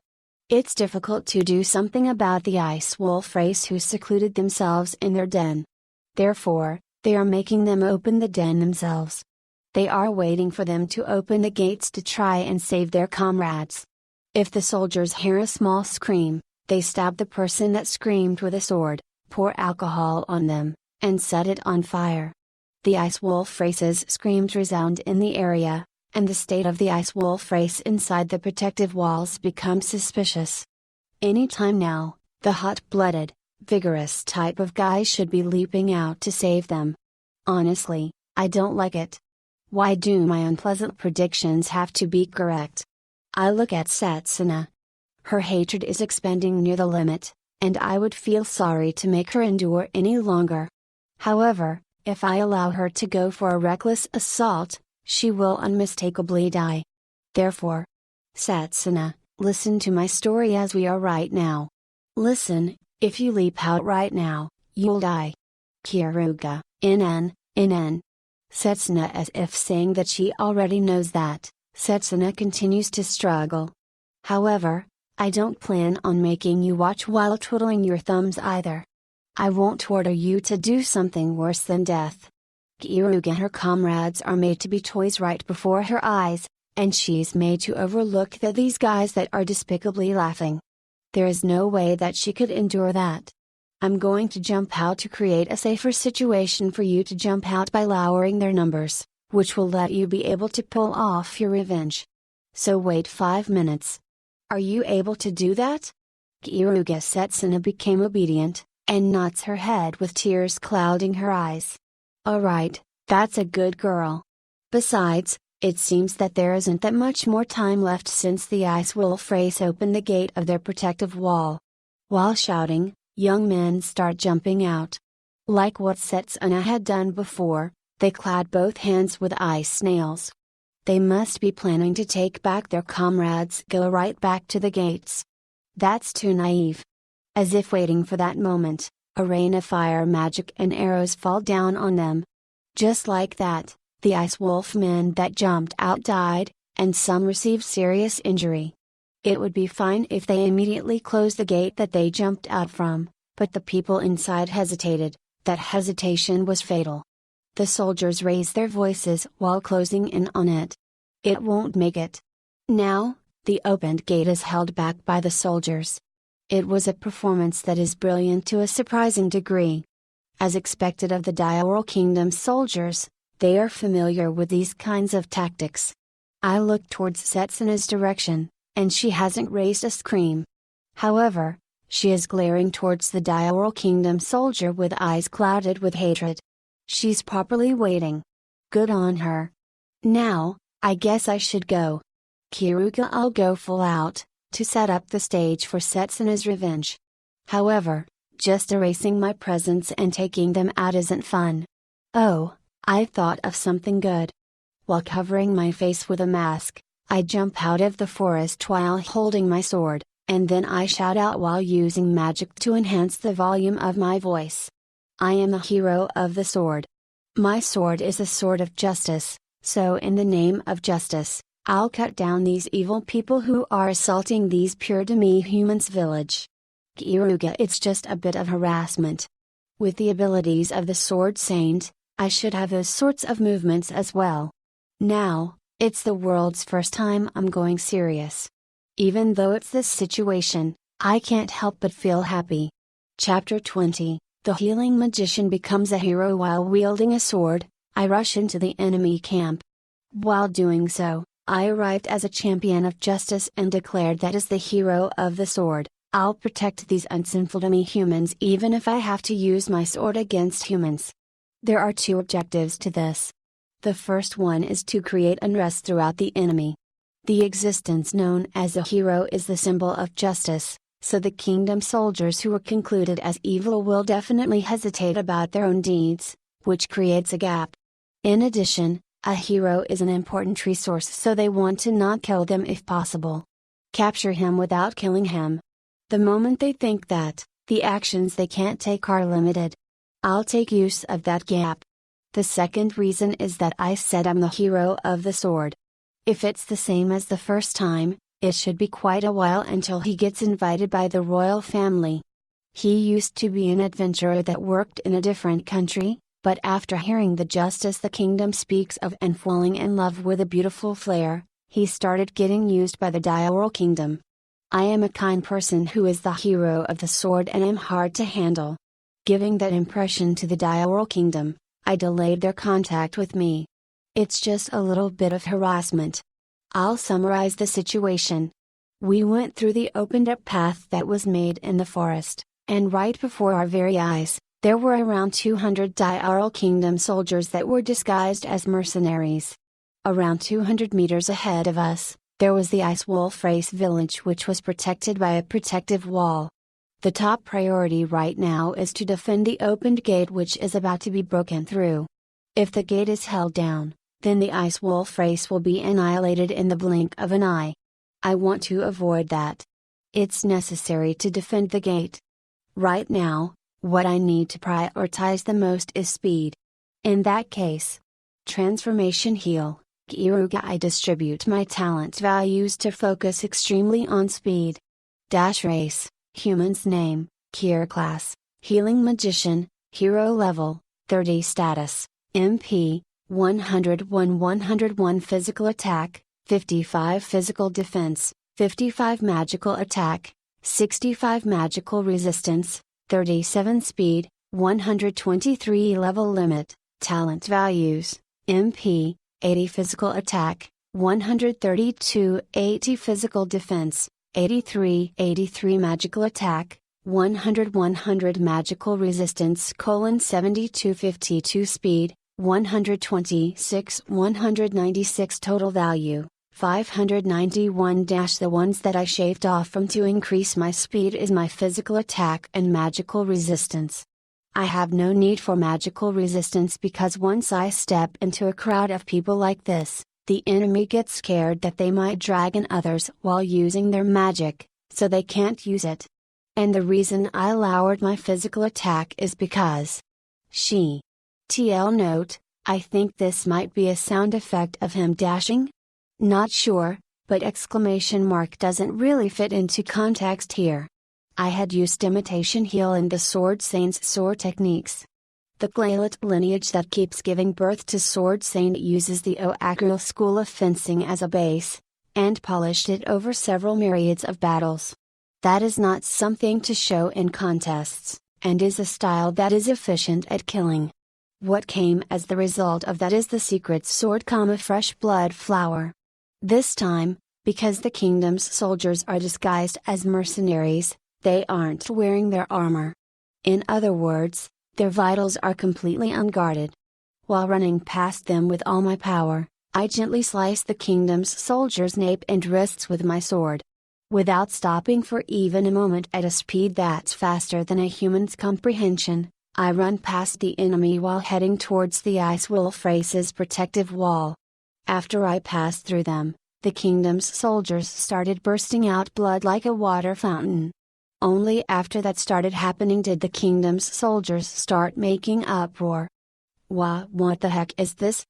It's difficult to do something about the Ice Wolf race who secluded themselves in their den. Therefore, they are making them open the den themselves. They are waiting for them to open the gates to try and save their comrades. If the soldiers hear a small scream, they stab the person that screamed with a sword, pour alcohol on them, and set it on fire. The Ice Wolf race's screams resound in the area, and the state of the Ice Wolf race inside the protective walls becomes suspicious. Any time now, the hot-blooded, vigorous type of guys should be leaping out to save them. Honestly, I don't like it. Why do my unpleasant predictions have to be correct? I look at Setsuna. Her hatred is expanding near the limit, and I would feel sorry to make her endure any longer. However, if I allow her to go for a reckless assault, she will unmistakably die. Therefore, Setsuna, listen to my story as we are right now. Listen, if you leap out right now, you'll die. Keyaru. NN. Setsuna, as if saying that she already knows that, Setsuna continues to struggle. However, I don't plan on making you watch while twiddling your thumbs either. I won't order you to do something worse than death. Keyaru and her comrades are made to be toys right before her eyes, and she's made to overlook these guys that are despicably laughing. There is no way that she could endure that. I'm going to jump out to create a safer situation for you to jump out by lowering their numbers, which will let you be able to pull off your revenge. So wait 5 minutes. Are you able to do that? Keyaru. Setsuna became obedient, and nods her head with tears clouding her eyes. Alright, that's a good girl. Besides, it seems that there isn't that much more time left since the Ice Wolf race opened the gate of their protective wall. While shouting, young men start jumping out. Like what Setsuna had done before, they clad both hands with ice nails. They must be planning to take back their comrades. Go right back to the gates. That's too naive. As if waiting for that moment, a rain of fire magic and arrows fall down on them. Just like that, the Ice Wolf men that jumped out died, and some received serious injury. It would be fine if they immediately closed the gate that they jumped out from, but the people inside hesitated. That hesitation was fatal. The soldiers raised their voices while closing in on it. It won't make it. Now, the opened gate is held back by the soldiers. It was a performance that is brilliant to a surprising degree. As expected of the Diaoral Kingdom soldiers, They are familiar with these kinds of tactics. I look towards Setsuna's direction, and she hasn't raised a scream. However, she is glaring towards the Diaral Kingdom soldier with eyes clouded with hatred. She's properly waiting. Good on her. Now, I guess I should go. Kiruga, I'll go full out, to set up the stage for Setsuna's revenge. However, just erasing my presence and taking them out isn't fun. Oh, I thought of something good. While covering my face with a mask, I jump out of the forest while holding my sword, and then I shout out while using magic to enhance the volume of my voice. I am the hero of the sword. My sword is a sword of justice, so in the name of justice, I'll cut down these evil people who are assaulting these pure demi-humans' village. Kiruga, it's just a bit of harassment. With the abilities of the Sword Saint, I should have those sorts of movements as well. Now, it's the world's first time I'm going serious. Even though it's this situation, I can't help but feel happy. Chapter 20, The Healing Magician becomes a hero while wielding a sword. I rush into the enemy camp. While doing so, I arrived as a champion of justice and declared that as the hero of the sword, I'll protect these unsinful demi-humans even if I have to use my sword against humans. There are two objectives to this. The first one is to create unrest throughout the enemy. The existence known as a hero is the symbol of justice, so the kingdom soldiers who are concluded as evil will definitely hesitate about their own deeds, which creates a gap. In addition, a hero is an important resource, so they want to not kill them if possible. Capture him without killing him. The moment they think that, the actions they can't take are limited. I'll take use of that gap. The second reason is that I said I'm the hero of the sword. If it's the same as the first time, it should be quite a while until he gets invited by the royal family. He used to be an adventurer that worked in a different country, but after hearing the justice the kingdom speaks of and falling in love with a beautiful flair, he started getting used by the Diaral Kingdom. I am a kind person who is the hero of the sword and am hard to handle. Giving that impression to the Diaral Kingdom, I delayed their contact with me. It's just a little bit of harassment. I'll summarize the situation. We went through the opened up path that was made in the forest, and right before our very eyes, there were around 200 Diaral Kingdom soldiers that were disguised as mercenaries. Around 200 meters ahead of us, there was the Ice Wolf Race village, which was protected by a protective wall. The top priority right now is to defend the opened gate, which is about to be broken through. If the gate is held down, then the Ice Wolf Race will be annihilated in the blink of an eye. I want to avoid that. It's necessary to defend the gate. Right now, what I need to prioritize the most is speed. In that case, transformation heal. Kiruga, I distribute my talent values to focus extremely on speed. Dash race, human's name, Kier class, healing magician, hero level, 30 status, MP, 101 physical attack, 55 physical defense, 55 magical attack, 65 magical resistance, 37 speed, 123 level limit. Talent values, MP, 80 physical attack, 132 80 physical defense, 83 magical attack, 100 magical resistance: 72 52 speed, 196 total value, 591. The ones that I shaved off from to increase my speed is my physical attack and magical resistance. I have no need for magical resistance because once I step into a crowd of people like this, the enemy gets scared that they might drag in others while using their magic, so they can't use it. And the reason I lowered my physical attack is because she. TL note, I think this might be a sound effect of him dashing? Not sure, but exclamation mark doesn't really fit into context here. I had used imitation heal in the Sword Saint's sword techniques. The Glalit lineage that keeps giving birth to Sword Saint uses the Oakural school of fencing as a base, and polished it over several myriads of battles. That is not something to show in contests, and is a style that is efficient at killing. What came as the result of that is the secret sword, fresh blood flower. This time, because the kingdom's soldiers are disguised as mercenaries, they aren't wearing their armor. In other words, their vitals are completely unguarded. While running past them with all my power, I gently slice the kingdom's soldiers' nape and wrists with my sword. Without stopping for even a moment at a speed that's faster than a human's comprehension, I run past the enemy while heading towards the ice wolf race's protective wall. After I passed through them, the kingdom's soldiers started bursting out blood like a water fountain. Only after that started happening did the kingdom's soldiers start making uproar. What the heck is this?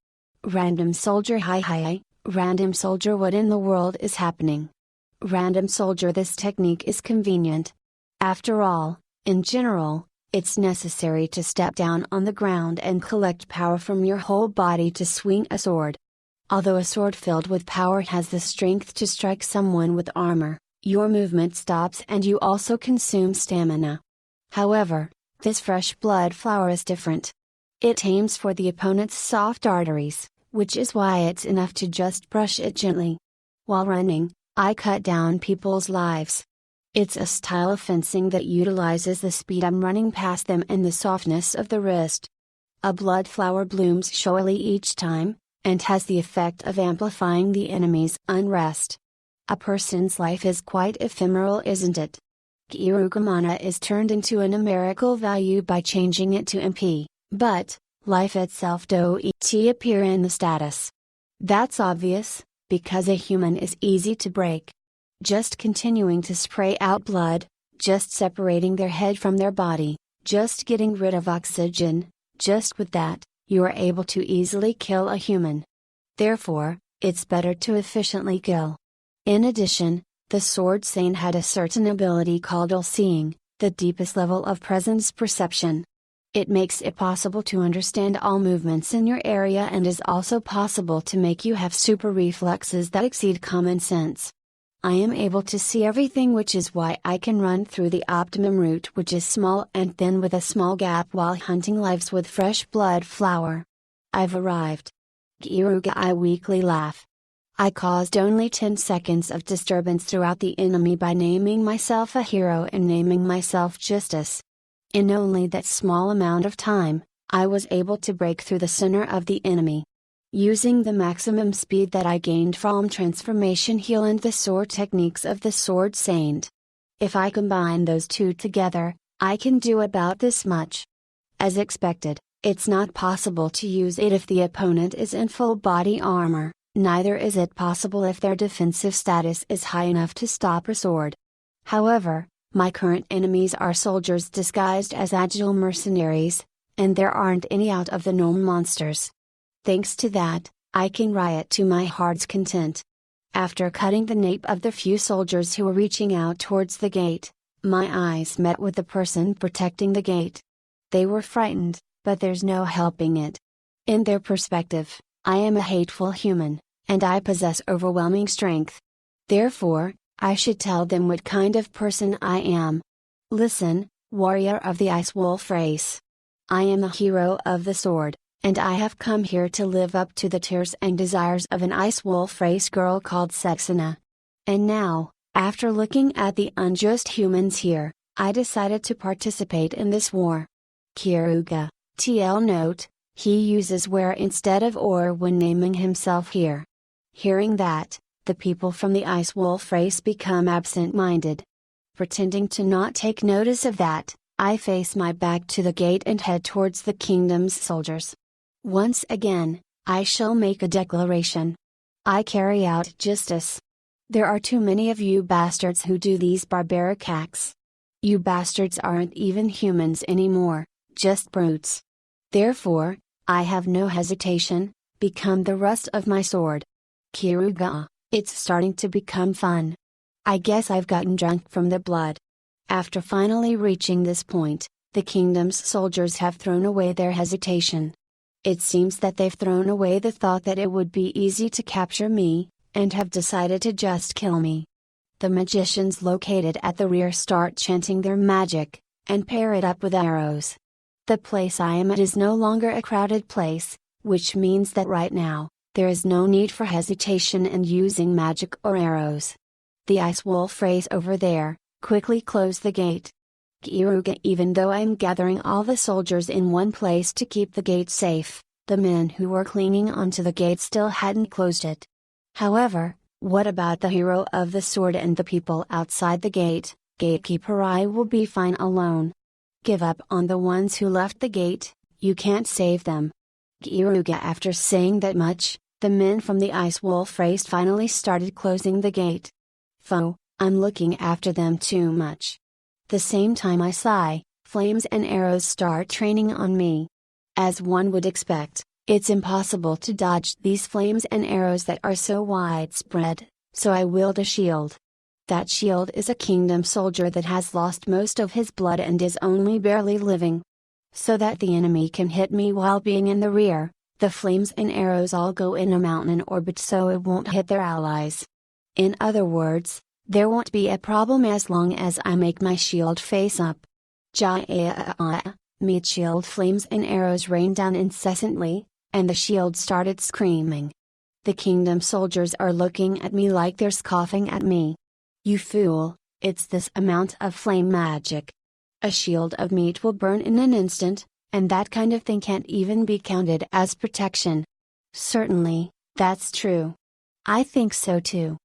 Random soldier, hi, random soldier, what in the world is happening? Random soldier, this technique is convenient. After all, in general, it's necessary to step down on the ground and collect power from your whole body to swing a sword. Although a sword filled with power has the strength to strike someone with armor, your movement stops and you also consume stamina. However, this fresh blood flower is different. It aims for the opponent's soft arteries, which is why it's enough to just brush it gently. While running, I cut down people's lives. It's a style of fencing that utilizes the speed I'm running past them and the softness of the wrist. A blood flower blooms showily each time, and has the effect of amplifying the enemy's unrest. A person's life is quite ephemeral, isn't it? Keyaru mana is turned into a numerical value by changing it to MP, but life itself doesn't appear in the status. That's obvious, because a human is easy to break. Just continuing to spray out blood, just separating their head from their body, just getting rid of oxygen, just with that, you are able to easily kill a human. Therefore, it's better to efficiently kill. In addition, the sword Sane had a certain ability called all-seeing, the deepest level of presence perception. It makes it possible to understand all movements in your area and is also possible to make you have super reflexes that exceed common sense. I am able to see everything, which is why I can run through the optimum route, which is small and thin with a small gap, while hunting lives with fresh blood flower. I've arrived. Keyaru, I weakly laugh. I caused only 10 seconds of disturbance throughout the enemy by naming myself a hero and naming myself Justice. In only that small amount of time, I was able to break through the center of the enemy. Using the maximum speed that I gained from transformation heal and the sword techniques of the sword saint. If I combine those two together, I can do about this much. As expected, it's not possible to use it if the opponent is in full body armor, neither is it possible if their defensive status is high enough to stop a sword. However, my current enemies are soldiers disguised as agile mercenaries, and there aren't any out of the norm monsters. Thanks to that, I can riot to my heart's content. After cutting the nape of the few soldiers who were reaching out towards the gate, my eyes met with the person protecting the gate. They were frightened, but there's no helping it. In their perspective, I am a hateful human, and I possess overwhelming strength. Therefore, I should tell them what kind of person I am. Listen, warrior of the Ice Wolf race. I am the hero of the sword, and I have come here to live up to the tears and desires of an Ice Wolf race girl called Setsuna. And now, after looking at the unjust humans here, I decided to participate in this war. Keyaru. TL note, he uses where instead of or when naming himself here. Hearing that, the people from the Ice Wolf race become absent-minded. Pretending to not take notice of that, I face my back to the gate and head towards the kingdom's soldiers. Once again, I shall make a declaration. I carry out justice. There are too many of you bastards who do these barbaric acts. You bastards aren't even humans anymore, just brutes. Therefore, I have no hesitation, become the rust of my sword. Keyaru. It's starting to become fun. I guess I've gotten drunk from the blood. After finally reaching this point, the kingdom's soldiers have thrown away their hesitation. It seems that they've thrown away the thought that it would be easy to capture me, and have decided to just kill me. The magicians located at the rear start chanting their magic, and pair it up with arrows. The place I am at is no longer a crowded place, which means that right now, there is no need for hesitation in using magic or arrows. The ice wolf race over there, quickly close the gate. Keyaru, even though I'm gathering all the soldiers in one place to keep the gate safe, the men who were clinging onto the gate still hadn't closed it. However, what about the hero of the sword and the people outside the gate? Gatekeeper Rai will be fine alone. Give up on the ones who left the gate, you can't save them. Keyaru, after saying that much, the men from the ice wolf race finally started closing the gate. Foe, I'm looking after them too much. The same time I sigh, flames and arrows start raining on me. As one would expect, it's impossible to dodge these flames and arrows that are so widespread, so I wield a shield. That shield is a kingdom soldier that has lost most of his blood and is only barely living. So that the enemy can hit me while being in the rear, the flames and arrows all go in a mountain orbit so it won't hit their allies. In other words, there won't be a problem as long as I make my shield face up. Meat shield flames and arrows rained down incessantly, and the shield started screaming. The kingdom soldiers are looking at me like they're scoffing at me. You fool, it's this amount of flame magic. A shield of meat will burn in an instant, and that kind of thing can't even be counted as protection. Certainly, that's true. I think so too.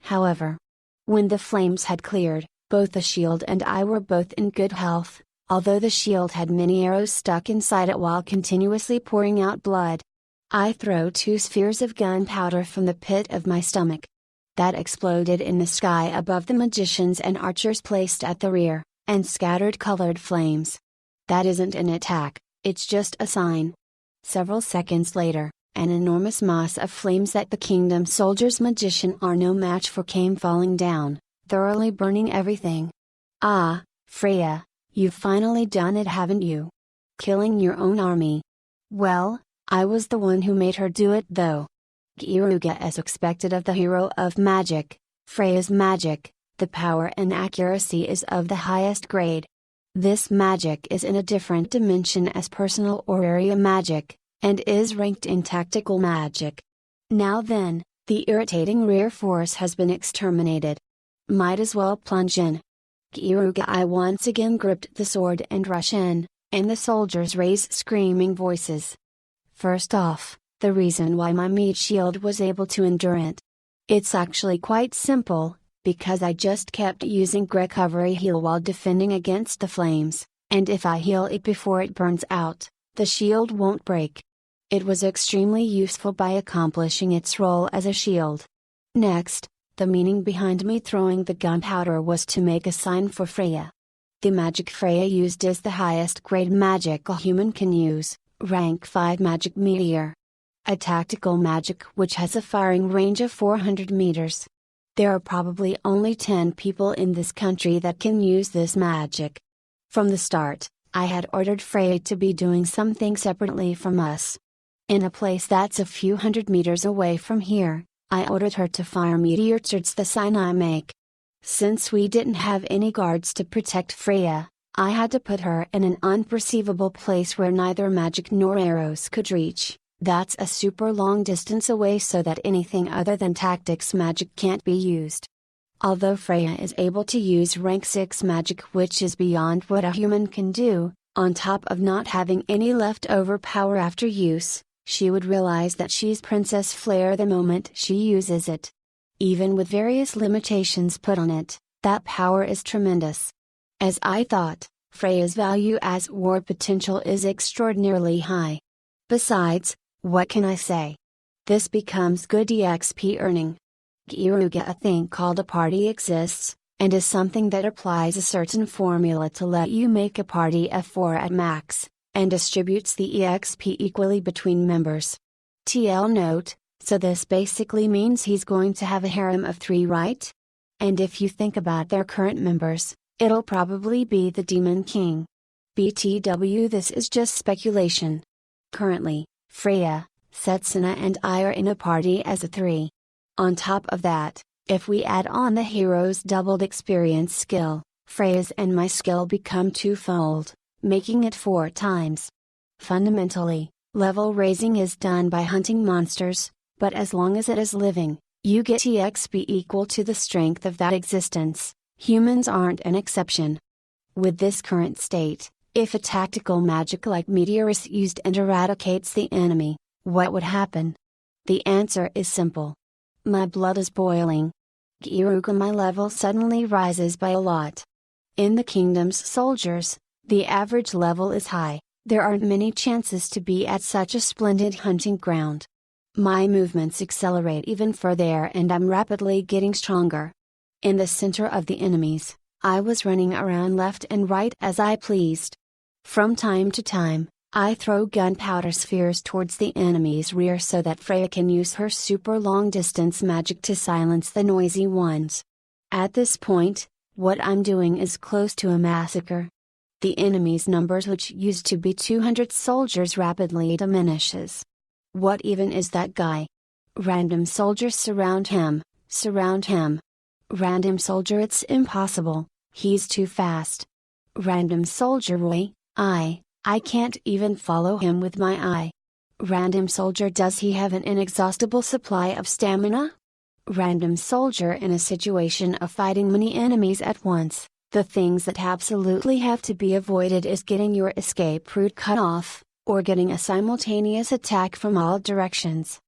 However, when the flames had cleared, both the shield and I were both in good health, although the shield had many arrows stuck inside it while continuously pouring out blood. I throw 2 spheres of gunpowder from the pit of my stomach. That exploded in the sky above the magicians and archers placed at the rear, and scattered colored flames. That isn't an attack, it's just a sign. Several seconds later, an enormous mass of flames that the kingdom soldiers' magician are no match for came falling down, thoroughly burning everything. Ah, Freya, you've finally done it, haven't you? Killing your own army. Well, I was the one who made her do it though. Keyaru, as expected of the hero of magic, Freya's magic, the power and accuracy is of the highest grade. This magic is in a different dimension as personal or area magic, and is ranked in tactical magic. Now then, the irritating rear force has been exterminated. Might as well plunge in. Keyaru, I once again gripped the sword and rush in, and the soldiers raise screaming voices. First off, the reason why my meat shield was able to endure it. It's actually quite simple, because I just kept using recovery heal while defending against the flames, and if I heal it before it burns out, the shield won't break. It was extremely useful by accomplishing its role as a shield. Next, the meaning behind me throwing the gunpowder was to make a sign for Freya. The magic Freya used is the highest grade magic a human can use, rank 5 magic meteor. A tactical magic which has a firing range of 400 meters. There are probably only 10 people in this country that can use this magic. From the start, I had ordered Freya to be doing something separately from us. In a place that's a few hundred meters away from here, I ordered her to fire meteor towards the sign I make. Since we didn't have any guards to protect Freya, I had to put her in an unperceivable place where neither magic nor arrows could reach. That's a super long distance away so that anything other than tactics magic can't be used. Although Freya is able to use rank 6 magic, which is beyond what a human can do, on top of not having any leftover power after use, she would realize that she's Princess Flare the moment she uses it. Even with various limitations put on it, that power is tremendous. As I thought, Freya's value as war potential is extraordinarily high. Besides, what can I say? This becomes good EXP earning. Keyaru, a thing called a party exists, and is something that applies a certain formula to let you make a party of 4 at max, and distributes the EXP equally between members. TL note, so this basically means he's going to have a harem of 3, right? And if you think about their current members, it'll probably be the Demon King. BTW, this is just speculation. Currently, Freya, Setsuna and I are in a party as a 3. On top of that, if we add on the hero's doubled experience skill, Freya's and my skill become twofold, making it 4 times. Fundamentally, level raising is done by hunting monsters, but as long as it is living, you get EXP equal to the strength of that existence. Humans aren't an exception. With this current state, if a tactical magic like Meteor is used and eradicates the enemy, what would happen? The answer is simple. My blood is boiling. Keyaru, my level suddenly rises by a lot. In the kingdom's soldiers, the average level is high. There aren't many chances to be at such a splendid hunting ground. My movements accelerate even further and I'm rapidly getting stronger. In the center of the enemies, I was running around left and right as I pleased. From time to time, I throw gunpowder spheres towards the enemy's rear so that Freya can use her super long distance magic to silence the noisy ones. At this point, what I'm doing is close to a massacre. The enemy's numbers, which used to be 200 soldiers, rapidly diminishes. What even is that guy? Random soldiers surround him, surround him. Random soldier, it's impossible, he's too fast. Random soldier Rui, I can't even follow him with my eye. Random soldier, does he have an inexhaustible supply of stamina? Random soldier, in a situation of fighting many enemies at once, the things that absolutely have to be avoided is getting your escape route cut off, or getting a simultaneous attack from all directions.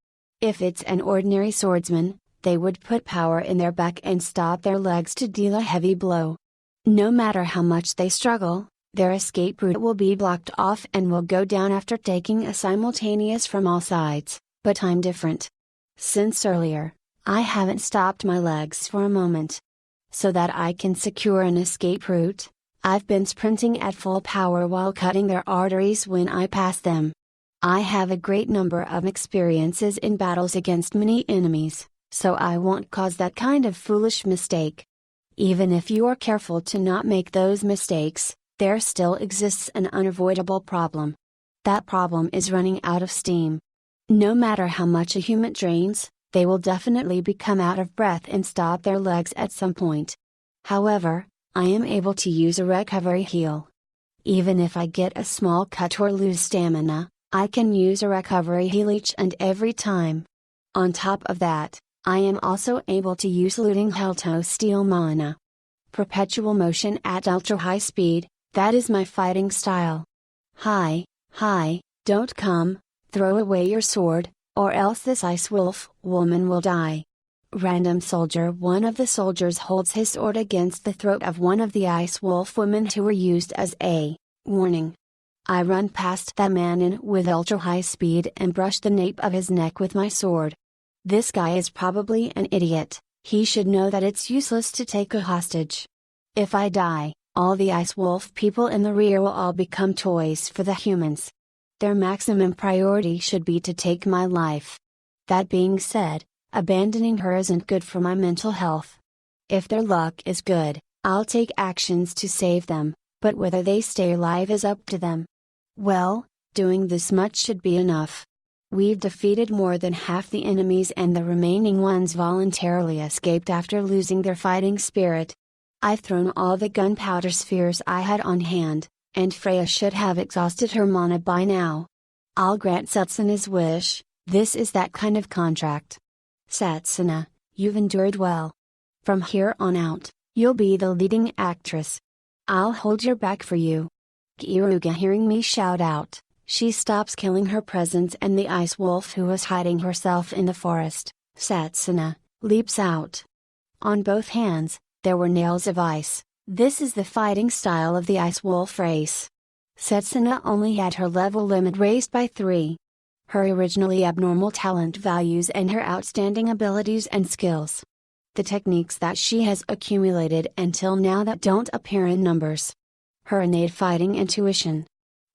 If it's an ordinary swordsman, they would put power in their back and stop their legs to deal a heavy blow. No matter how much they struggle, their escape route will be blocked off and will go down after taking a simultaneous from all sides, but I'm different. Since earlier, I haven't stopped my legs for a moment. So that I can secure an escape route, I've been sprinting at full power while cutting their arteries when I pass them. I have a great number of experiences in battles against many enemies, so I won't cause that kind of foolish mistake. Even if you are careful to not make those mistakes, there still exists an unavoidable problem. That problem is running out of steam. No matter how much a human trains, they will definitely become out of breath and stop their legs at some point. However, I am able to use a recovery heal. Even if I get a small cut or lose stamina, I can use a recovery heal each and every time. On top of that, I am also able to use looting hell to steal mana. Perpetual motion at ultra high speed, that is my fighting style. Hi, don't come, throw away your sword, or else this ice wolf woman will die. Random soldier, one of the soldiers holds his sword against the throat of one of the ice wolf women who were used as a warning. I run past that man in with ultra high speed and brush the nape of his neck with my sword. This guy is probably an idiot, he should know that it's useless to take a hostage. If I die, all the ice wolf people in the rear will all become toys for the humans. Their maximum priority should be to take my life. That being said, abandoning her isn't good for my mental health. If their luck is good, I'll take actions to save them, but whether they stay alive is up to them. Well, doing this much should be enough. We've defeated more than half the enemies and the remaining ones voluntarily escaped after losing their fighting spirit. I've thrown all the gunpowder spheres I had on hand, and Freya should have exhausted her mana by now. I'll grant Setsuna's wish, this is that kind of contract. Setsuna, you've endured well. From here on out, you'll be the leading actress. I'll hold your back for you. Keyaru, hearing me shout out, she stops killing her presence and the ice wolf who was hiding herself in the forest. Setsuna leaps out. On both hands, there were nails of ice. This is the fighting style of the ice wolf race. Setsuna only had her level limit raised by 3. Her originally abnormal talent values and her outstanding abilities and skills. The techniques that she has accumulated until now that don't appear in numbers. Her innate fighting intuition.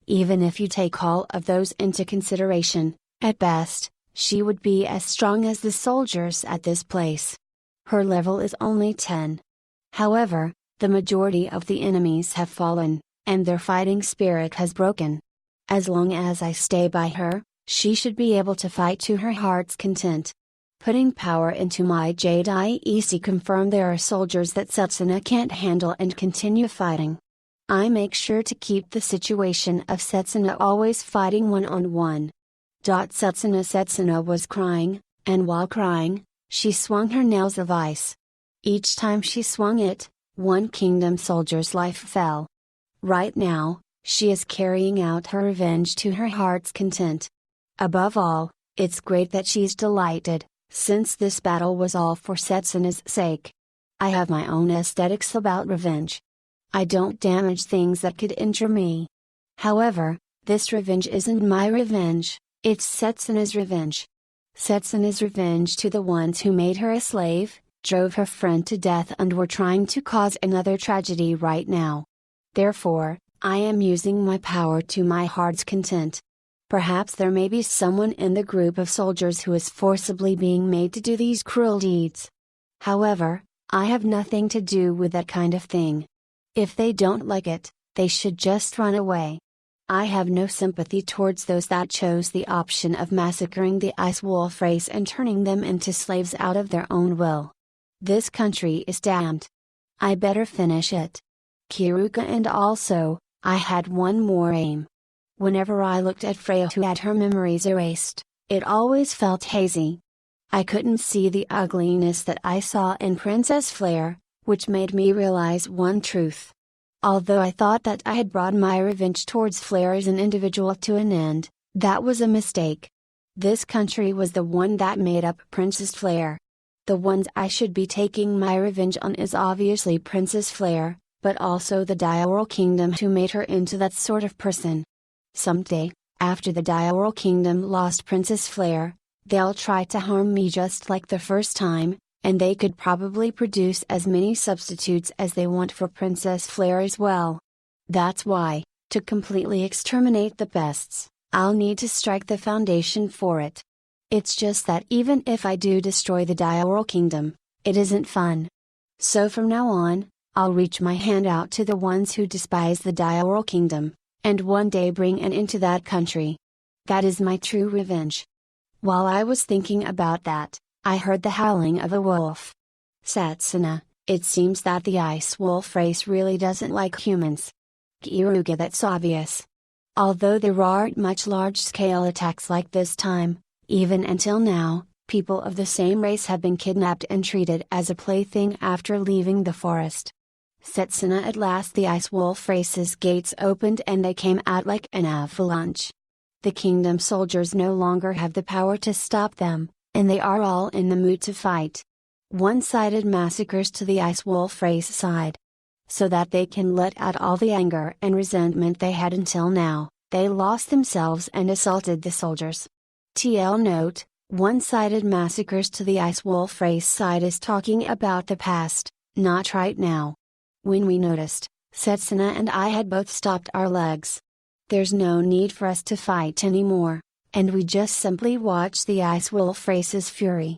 Even if you take all of those into consideration, at best, she would be as strong as the soldiers at this place. Her level is only 10. However, the majority of the enemies have fallen, and their fighting spirit has broken. As long as I stay by her, she should be able to fight to her heart's content. Putting power into my Jade IEC confirm there are soldiers that Setsuna can't handle and continue fighting. I make sure to keep the situation of Setsuna always fighting one-on-one. Setsuna was crying, and while crying, she swung her nails of ice. Each time she swung it, one kingdom soldier's life fell. Right now, she is carrying out her revenge to her heart's content. Above all, it's great that she's delighted, since this battle was all for Setsuna's sake. I have my own aesthetics about revenge. I don't damage things that could injure me. However, this revenge isn't my revenge, it's Setsuna's revenge. Setsuna's revenge to the ones who made her a slave, drove her friend to death and were trying to cause another tragedy right now. Therefore, I am using my power to my heart's content. Perhaps there may be someone in the group of soldiers who is forcibly being made to do these cruel deeds. However, I have nothing to do with that kind of thing. If they don't like it, they should just run away. I have no sympathy towards those that chose the option of massacring the ice wolf race and turning them into slaves out of their own will. This country is damned. I better finish it. Kiruka, and also, I had one more aim. Whenever I looked at Freya, who had her memories erased, it always felt hazy. I couldn't see the ugliness that I saw in Princess Flare, which made me realize one truth. Although I thought that I had brought my revenge towards Flare as an individual to an end, that was a mistake. This country was the one that made up Princess Flare. The ones I should be taking my revenge on is obviously Princess Flare, but also the Dioral Kingdom who made her into that sort of person. Someday, after the Dioral Kingdom lost Princess Flare, they'll try to harm me just like the first time, and they could probably produce as many substitutes as they want for Princess Flare as well. That's why, to completely exterminate the pests, I'll need to strike the foundation for it. It's just that even if I do destroy the Dioral Kingdom, it isn't fun. So from now on, I'll reach my hand out to the ones who despise the Dioral Kingdom, and one day bring an end to that country. That is my true revenge. While I was thinking about that, I heard the howling of a wolf. Setsuna, it seems that the ice wolf race really doesn't like humans. Kiruga, that's obvious. Although there aren't much large-scale attacks like this time, even until now, people of the same race have been kidnapped and treated as a plaything after leaving the forest. Setsuna, at last the ice wolf race's gates opened and they came out like an avalanche. The kingdom soldiers no longer have the power to stop them, and they are all in the mood to fight. One-sided massacres to the ice wolf race side. So that they can let out all the anger and resentment they had until now, they lost themselves and assaulted the soldiers. TL note, one-sided massacres to the ice wolf race side is talking about the past, not right now. When we noticed, Setsuna and I had both stopped our legs. There's no need for us to fight anymore, and we just simply watch the ice wolf race's fury.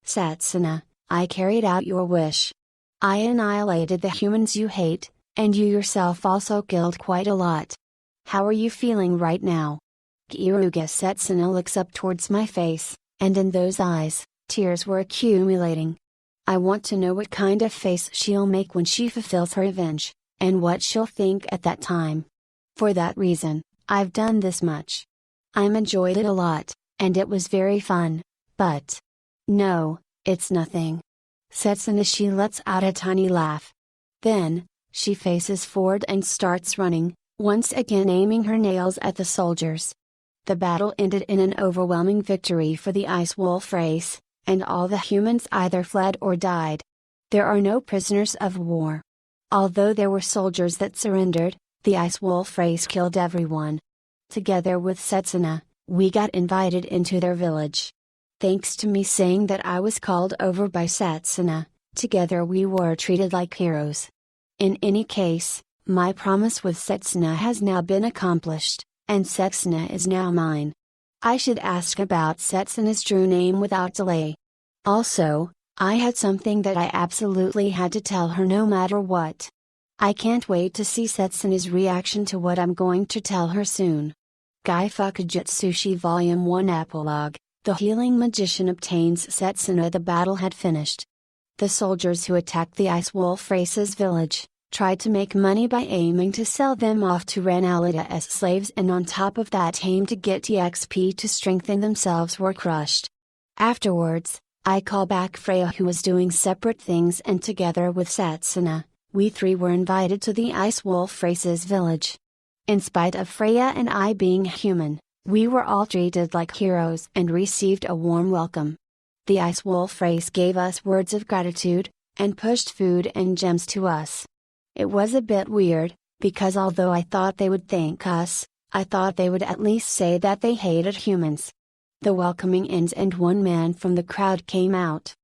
Setsuna, I carried out your wish. I annihilated the humans you hate, and you yourself also killed quite a lot. How are you feeling right now? Kiruga. Setsuna looks up towards my face, and in those eyes, tears were accumulating. I want to know what kind of face she'll make when she fulfills her revenge, and what she'll think at that time. For that reason, I've done this much. I'm enjoyed it a lot, and it was very fun, but... No, it's nothing. Setsuna, she lets out a tiny laugh. Then, she faces forward and starts running, once again aiming her nails at the soldiers. The battle ended in an overwhelming victory for the ice wolf race, and all the humans either fled or died. There are no prisoners of war. Although there were soldiers that surrendered, the ice wolf race killed everyone. Together with Setsuna, we got invited into their village. Thanks to me saying that I was called over by Setsuna, together we were treated like heroes. In any case, my promise with Setsuna has now been accomplished, and Setsuna is now mine. I should ask about Setsuna's true name without delay. Also, I had something that I absolutely had to tell her no matter what. I can't wait to see Setsuna's reaction to what I'm going to tell her soon. KAIFUKU JUTSUSHI Volume 1 Epilogue. The healing magician obtains Setsuna. The battle had finished. The soldiers who attacked the ice wolf race's village, tried to make money by aiming to sell them off to Ranalita as slaves, and on top of that aimed to get EXP to strengthen themselves, were crushed. Afterwards, I call back Freya, who was doing separate things, and together with Setsuna, we three were invited to the Ice Wolf Race's village. In spite of Freya and I being human, we were all treated like heroes and received a warm welcome. The Ice Wolf Race gave us words of gratitude, and pushed food and gems to us. It was a bit weird, because although I thought they would thank us, I thought they would at least say that they hated humans. The welcoming ends and one man from the crowd came out.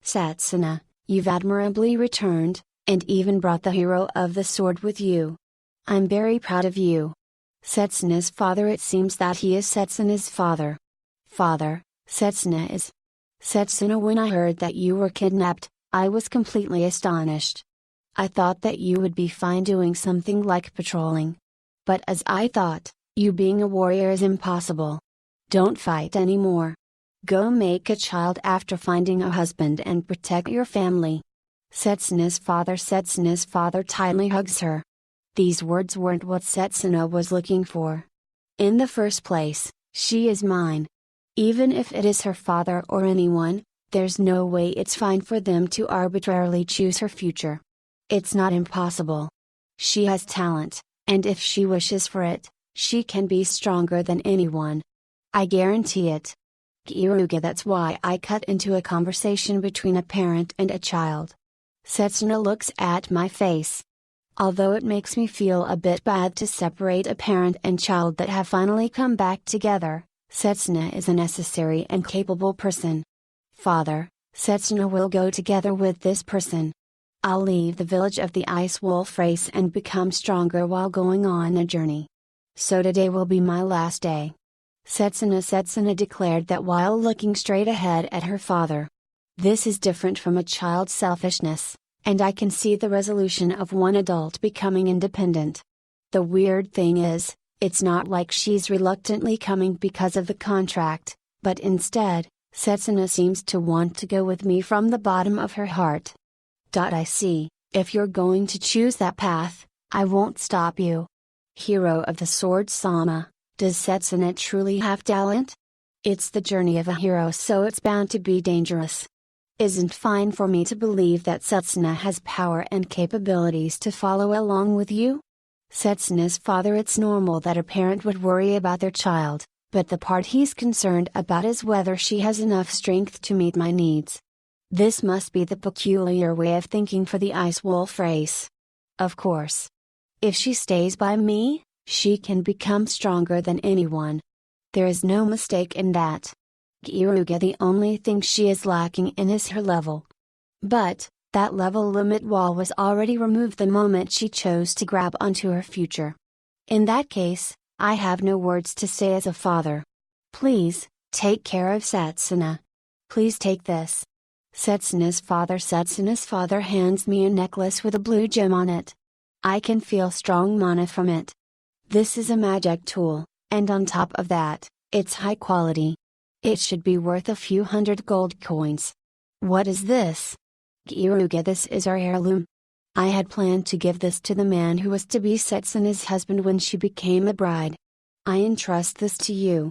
"Setsuna, you've admirably returned, and even brought the hero of the sword with you. I'm very proud of you." Setsuna's father. It seems that he is Setsuna's father. "Father, Setsuna is." "Setsuna, when I heard that you were kidnapped, I was completely astonished. I thought that you would be fine doing something like patrolling. But as I thought, you being a warrior is impossible. Don't fight anymore. Go make a child after finding a husband and protect your family." Setsuna's father tightly hugs her. These words weren't what Setsuna was looking for. In the first place, she is mine. Even if it is her father or anyone, there's no way it's fine for them to arbitrarily choose her future. It's not impossible. She has talent, and if she wishes for it, she can be stronger than anyone. I guarantee it. Keyaru, that's why I cut into a conversation between a parent and a child. Setsuna looks at my face. Although it makes me feel a bit bad to separate a parent and child that have finally come back together, Setsuna is a necessary and capable person. "Father, Setsuna will go together with this person. I'll leave the village of the Ice Wolf Race and become stronger while going on a journey. So today will be my last day." Setsuna declared that while looking straight ahead at her father. This is different from a child's selfishness, and I can see the resolution of one adult becoming independent. The weird thing is, it's not like she's reluctantly coming because of the contract, but instead, Setsuna seems to want to go with me from the bottom of her heart. I see. If you're going to choose that path, I won't stop you. Hero of the Sword Sama, does Setsuna truly have talent? It's the journey of a hero, so it's bound to be dangerous. Isn't fine for me to believe that Setsuna has power and capabilities to follow along with you? Setsuna's father. It's normal that a parent would worry about their child, but the part he's concerned about is whether she has enough strength to meet my needs. This must be the peculiar way of thinking for the Ice Wolf Race. Of course. If she stays by me, she can become stronger than anyone. There is no mistake in that. Keyaru, the only thing she is lacking in is her level. But, that level limit wall was already removed the moment she chose to grab onto her future. In that case, I have no words to say as a father. Please, take care of Setsuna. Please take this. Setsuna's father hands me a necklace with a blue gem on it. I can feel strong mana from it. This is a magic tool, and on top of that, it's high quality. It should be worth a few hundred gold coins. What is this? Keyaru, this is our heirloom. I had planned to give this to the man who was to be Setsuna's husband when she became a bride. I entrust this to you.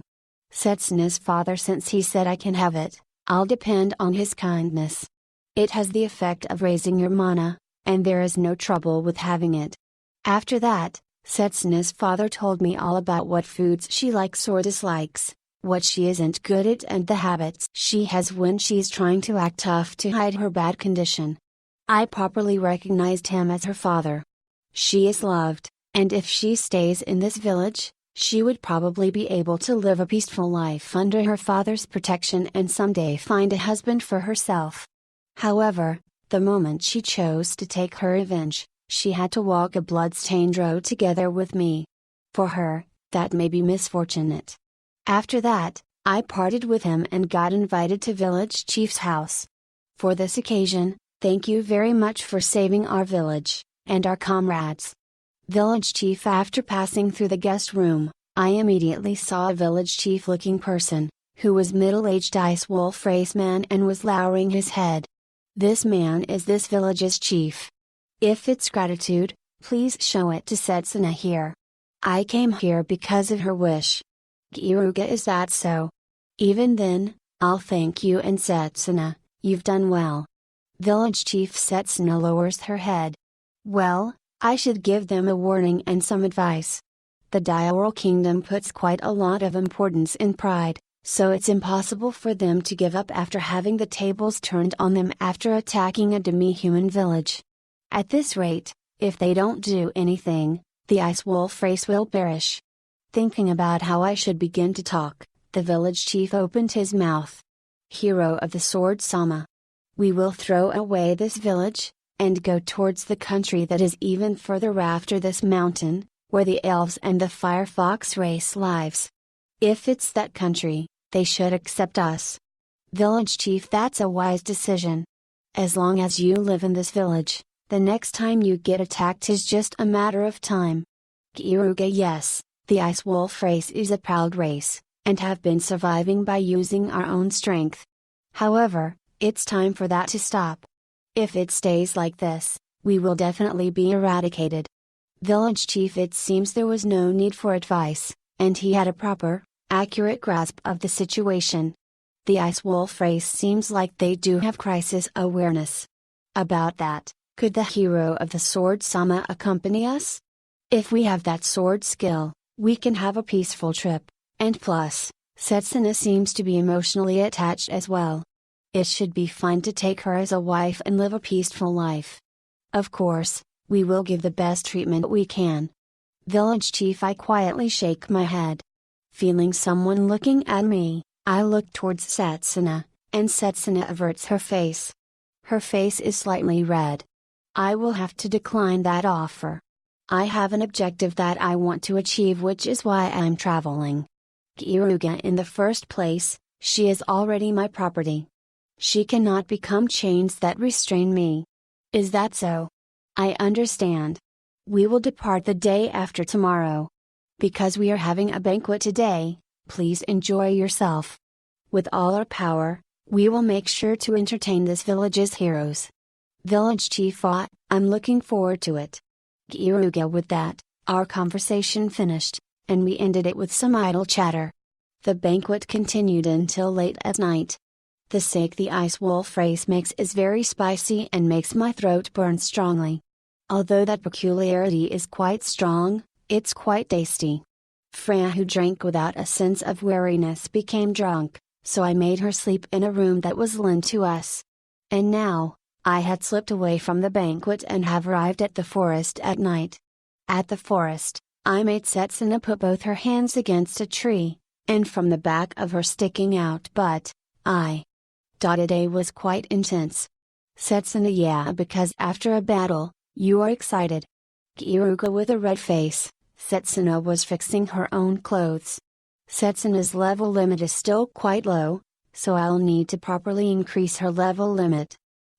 Setsuna's father. Since he said I can have it, I'll depend on his kindness. It has the effect of raising your mana, and there is no trouble with having it. After that, Setsuna's father told me all about what foods she likes or dislikes, what she isn't good at, and the habits she has when she's trying to act tough to hide her bad condition. I properly recognized him as her father. She is loved, and if she stays in this village, she would probably be able to live a peaceful life under her father's protection and someday find a husband for herself. However, the moment she chose to take her revenge, she had to walk a blood-stained road together with me. For her, that may be misfortunate. After that, I parted with him and got invited to village chief's house. For this occasion, thank you very much for saving our village, and our comrades. Village chief. After passing through the guest room, I immediately saw a village chief looking person, who was middle-aged Ice Wolf Race man and was lowering his head. This man is this village's chief. If it's gratitude, please show it to Setsuna here. I came here because of her wish. Kyaru, is that so? Even then, I'll thank you and Setsuna, you've done well. Village Chief Setsuna lowers her head. Well, I should give them a warning and some advice. The Dioral Kingdom puts quite a lot of importance in pride, so it's impossible for them to give up after having the tables turned on them after attacking a demi-human village. At this rate, if they don't do anything, the Ice Wolf race will perish. Thinking about how I should begin to talk, the village chief opened his mouth. Hero of the Sword Sama. We will throw away this village, and go towards the country that is even further after this mountain, where the elves and the firefox race lives. If it's that country, they should accept us. Village chief, that's a wise decision. As long as you live in this village, the next time you get attacked is just a matter of time. Kyaru, yes, the Ice Wolf race is a proud race, and have been surviving by using our own strength. However, it's time for that to stop. If it stays like this, we will definitely be eradicated. Village chief, it seems there was no need for advice, and he had a proper, accurate grasp of the situation. The Ice Wolf race seems like they do have crisis awareness. About that, could the hero of the Sword Sama accompany us? If we have that sword skill, we can have a peaceful trip, and plus, Setsuna seems to be emotionally attached as well. It should be fine to take her as a wife and live a peaceful life. Of course, we will give the best treatment we can. Village chief, I quietly shake my head. Feeling someone looking at me, I look towards Setsuna, and Setsuna averts her face. Her face is slightly red. I will have to decline that offer. I have an objective that I want to achieve, which is why I'm traveling. Kyaru, in the first place, she is already my property. She cannot become chains that restrain me. Is that so? I understand. We will depart the day after tomorrow. Because we are having a banquet today, please enjoy yourself. With all our power, we will make sure to entertain this village's heroes. Village chief, I'm looking forward to it. Kyaru, with that, our conversation finished, and we ended it with some idle chatter. The banquet continued until late at night. The steak the Ice Wolf race makes is very spicy and makes my throat burn strongly. Although that peculiarity is quite strong, it's quite tasty. Freya, who drank without a sense of weariness, became drunk, so I made her sleep in a room that was lent to us. And now, I had slipped away from the banquet and have arrived at the forest at night. At the forest, I made Setsuna put both her hands against a tree, and from the back of her sticking out butt, Today was quite intense. Setsuna, yeah, because after a battle, you are excited. Kyaru, with a red face, Setsuna was fixing her own clothes. Setsuna's level limit is still quite low, so I'll need to properly increase her level limit.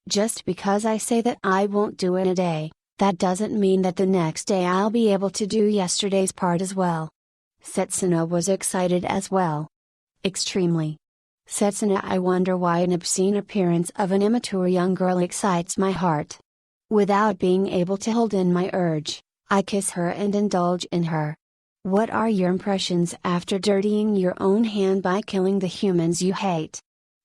Just because I say that I won't do it a day, that doesn't mean that the next day I'll be able to do yesterday's part as well. Setsuna was excited as well. Extremely. Setsuna, I wonder why an obscene appearance of an immature young girl excites my heart. Without being able to hold in my urge, I kiss her and indulge in her. What are your impressions after dirtying your own hand by killing the humans you hate?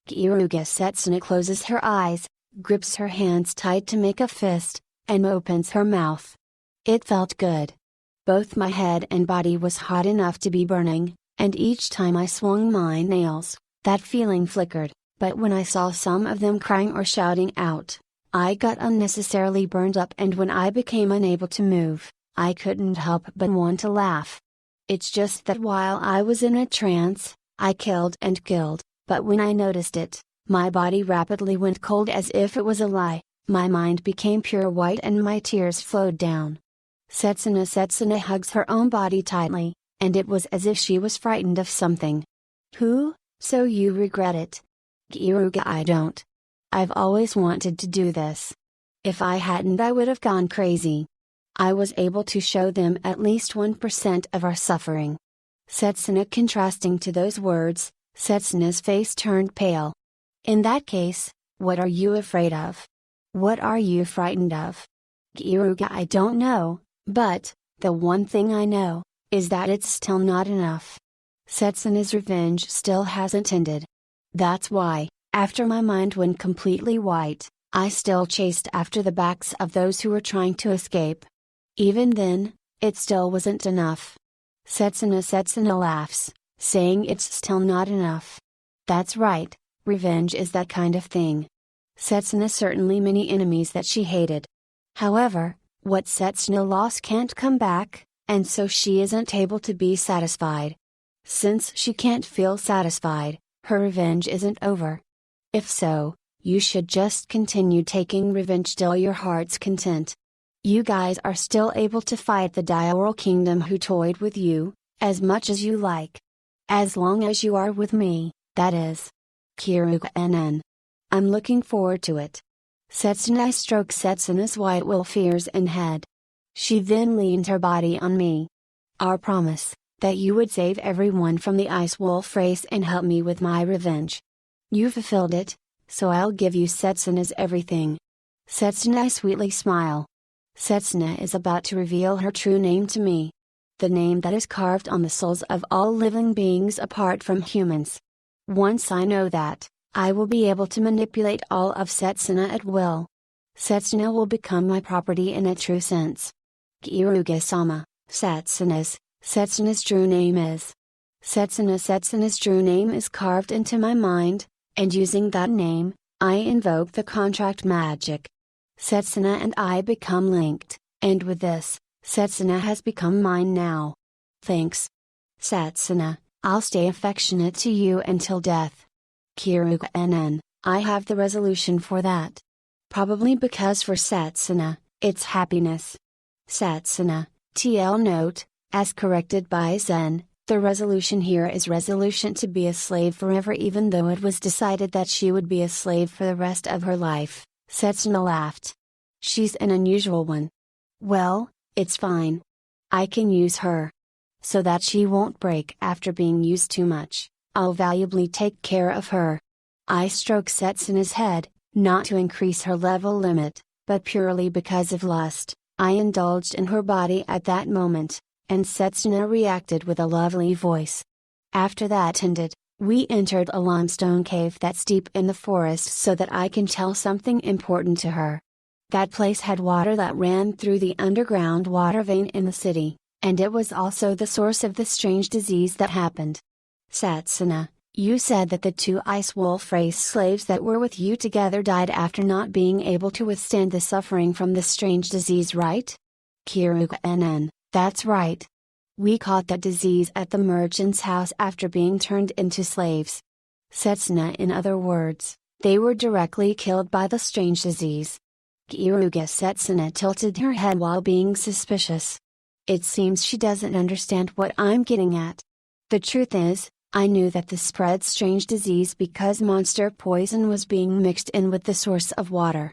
Kyaru, Setsuna closes her eyes, grips her hands tight to make a fist, and opens her mouth. It felt good. Both my head and body was hot enough to be burning, and each time I swung my nails, that feeling flickered, but when I saw some of them crying or shouting out, I got unnecessarily burned up, and when I became unable to move, I couldn't help but want to laugh. It's just that while I was in a trance, I killed and killed, but when I noticed it, my body rapidly went cold as if it was a lie, my mind became pure white and my tears flowed down. Setsuna hugs her own body tightly, and it was as if she was frightened of something. So you regret it? Kyaru, I don't. I've always wanted to do this. If I hadn't, I would have gone crazy. I was able to show them at least 1% of our suffering. Setsuna, contrasting to those words, Setsuna's face turned pale. In that case, what are you afraid of? What are you frightened of? Keyaru, I don't know, but, the one thing I know, is that it's still not enough. Setsuna's revenge still hasn't ended. That's why, after my mind went completely white, I still chased after the backs of those who were trying to escape. Even then, it still wasn't enough. Setsuna laughs, saying it's still not enough. That's right, revenge is that kind of thing. Setsuna certainly many enemies that she hated. However, what Setsuna lost can't come back, and so she isn't able to be satisfied. Since she can't feel satisfied, her revenge isn't over. If so, you should just continue taking revenge till your heart's content. You guys are still able to fight the Diaral Kingdom who toyed with you, as much as you like. As long as you are with me, that is. Keyaru. I'm looking forward to it. Setsuna stroked Setsuna's white wolf ears and head. She then leaned her body on me. Our promise, that you would save everyone from the ice wolf race and help me with my revenge. You fulfilled it, so I'll give you Setsuna's everything. Setsuna sweetly smile. Setsuna is about to reveal her true name to me. The name that is carved on the souls of all living beings apart from humans. Once I know that, I will be able to manipulate all of Setsuna at will. Setsuna will become my property in a true sense. Keyaru-sama, Setsuna's true name is. Setsuna's true name is carved into my mind, and using that name, I invoke the contract magic. Setsuna and I become linked, and with this, Setsuna has become mine now. Thanks. Setsuna, I'll stay affectionate to you until death. Keyaru, I have the resolution for that. Probably because for Setsuna, it's happiness. Setsuna, TL note, as corrected by Zen, the resolution here is resolution to be a slave forever even though it was decided that she would be a slave for the rest of her life. Setsuna laughed. She's an unusual one. Well, it's fine. I can use her. So that she won't break after being used too much, I'll valuably take care of her. I stroke Setsuna's head, not to increase her level limit, but purely because of lust. I indulged in her body at that moment, and Setsuna reacted with a lovely voice. After that ended, we entered a limestone cave that's deep in the forest so that I can tell something important to her. That place had water that ran through the underground water vein in the city, and it was also the source of the strange disease that happened. Setsuna, you said that the 2 ice wolf race slaves that were with you together died after not being able to withstand the suffering from the strange disease, right? Keyaru, that's right. We caught that disease at the merchant's house after being turned into slaves. Setsuna, in other words, they were directly killed by the strange disease. Keyaru. Setsuna tilted her head while being suspicious. It seems she doesn't understand what I'm getting at. The truth is, I knew that this spread strange disease because monster poison was being mixed in with the source of water.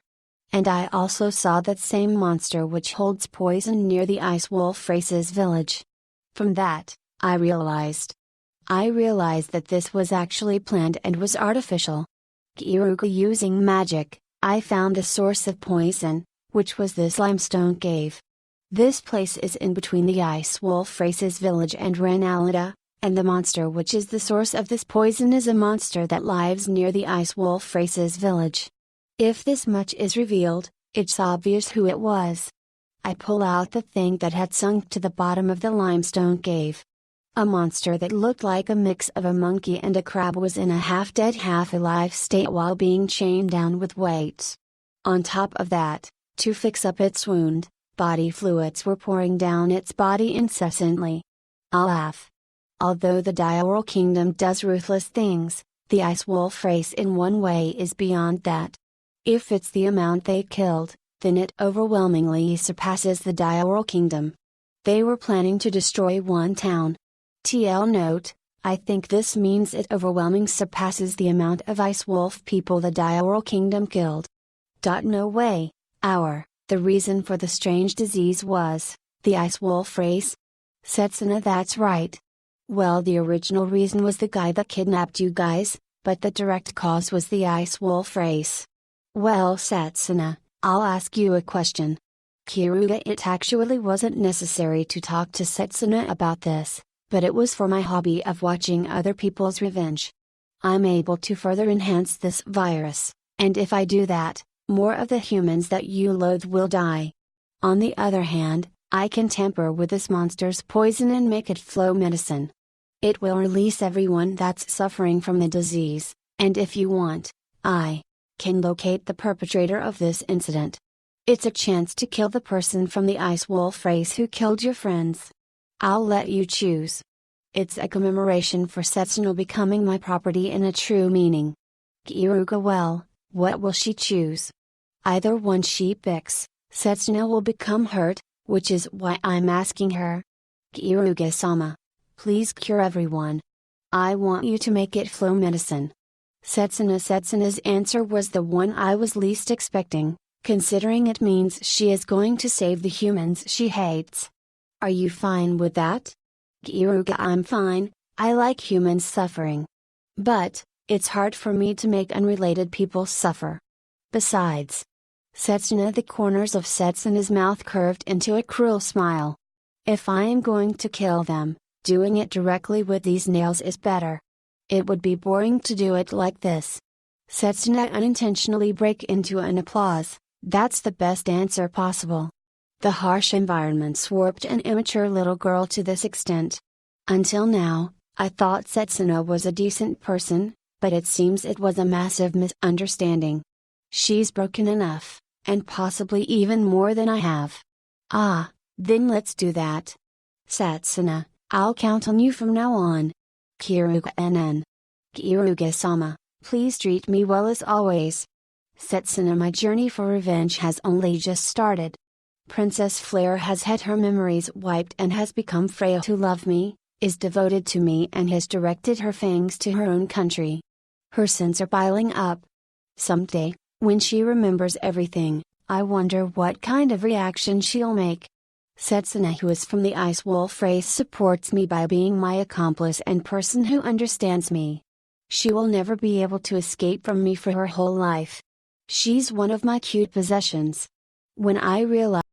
And I also saw that same monster which holds poison near the ice wolf race's village. From that, I realized that this was actually planned and was artificial. Keyaru, using magic, I found the source of poison, which was this limestone cave. This place is in between the ice wolf race's village and Renalida, and the monster which is the source of this poison is a monster that lives near the ice wolf race's village. If this much is revealed, it's obvious who it was. I pull out the thing that had sunk to the bottom of the limestone cave. A monster that looked like a mix of a monkey and a crab was in a half-dead half-alive state while being chained down with weights. On top of that, to fix up its wound, body fluids were pouring down its body incessantly. I'll laugh. Although the Diaral Kingdom does ruthless things, the ice wolf race in one way is beyond that. If it's the amount they killed, then it overwhelmingly surpasses the Diaral Kingdom. They were planning to destroy one town. TL note, I think this means it overwhelmingly surpasses the amount of ice wolf people the Diaral Kingdom killed. No way, the reason for the strange disease was, the ice wolf race? Setsuna, that's right. Well, the original reason was the guy that kidnapped you guys, but the direct cause was the ice wolf race. Well, Setsuna, I'll ask you a question. Keyaru. It actually wasn't necessary to talk to Setsuna about this, but it was for my hobby of watching other people's revenge. I'm able to further enhance this virus, and if I do that, more of the humans that you loathe will die. On the other hand, I can tamper with this monster's poison and make it flow medicine. It will release everyone that's suffering from the disease, and if you want, I can locate the perpetrator of this incident. It's a chance to kill the person from the ice wolf race who killed your friends. I'll let you choose. It's a commemoration for Setsuna becoming my property in a true meaning. Keyaru. Well, what will she choose? Either one she picks, Setsuna will become hurt, which is why I'm asking her. Keyaru-sama, please cure everyone. I want you to make it flow medicine. Setsuna's answer was the one I was least expecting, considering it means she is going to save the humans she hates. Are you fine with that? Keyaru. I'm fine, I like humans suffering. But, it's hard for me to make unrelated people suffer. Besides, Setsuna. The corners of Setsuna's mouth curved into a cruel smile. If I am going to kill them, doing it directly with these nails is better. It would be boring to do it like this. Setsuna unintentionally break into an applause. That's the best answer possible. The harsh environments warped an immature little girl to this extent. Until now, I thought Setsuna was a decent person, but it seems it was a massive misunderstanding. She's broken enough, and possibly even more than I have. Ah, then let's do that. Setsuna, I'll count on you from now on. Keyaru. Keyaru-sama, please treat me well as always. Setsuna. My journey for revenge has only just started. Princess Flare has had her memories wiped and has become frail to love me, is devoted to me and has directed her fangs to her own country. Her sins are piling up. Someday, when she remembers everything, I wonder what kind of reaction she'll make. Setsuna, who is from the ice wolf race, supports me by being my accomplice and person who understands me. She will never be able to escape from me for her whole life. She's one of my cute possessions. When I realized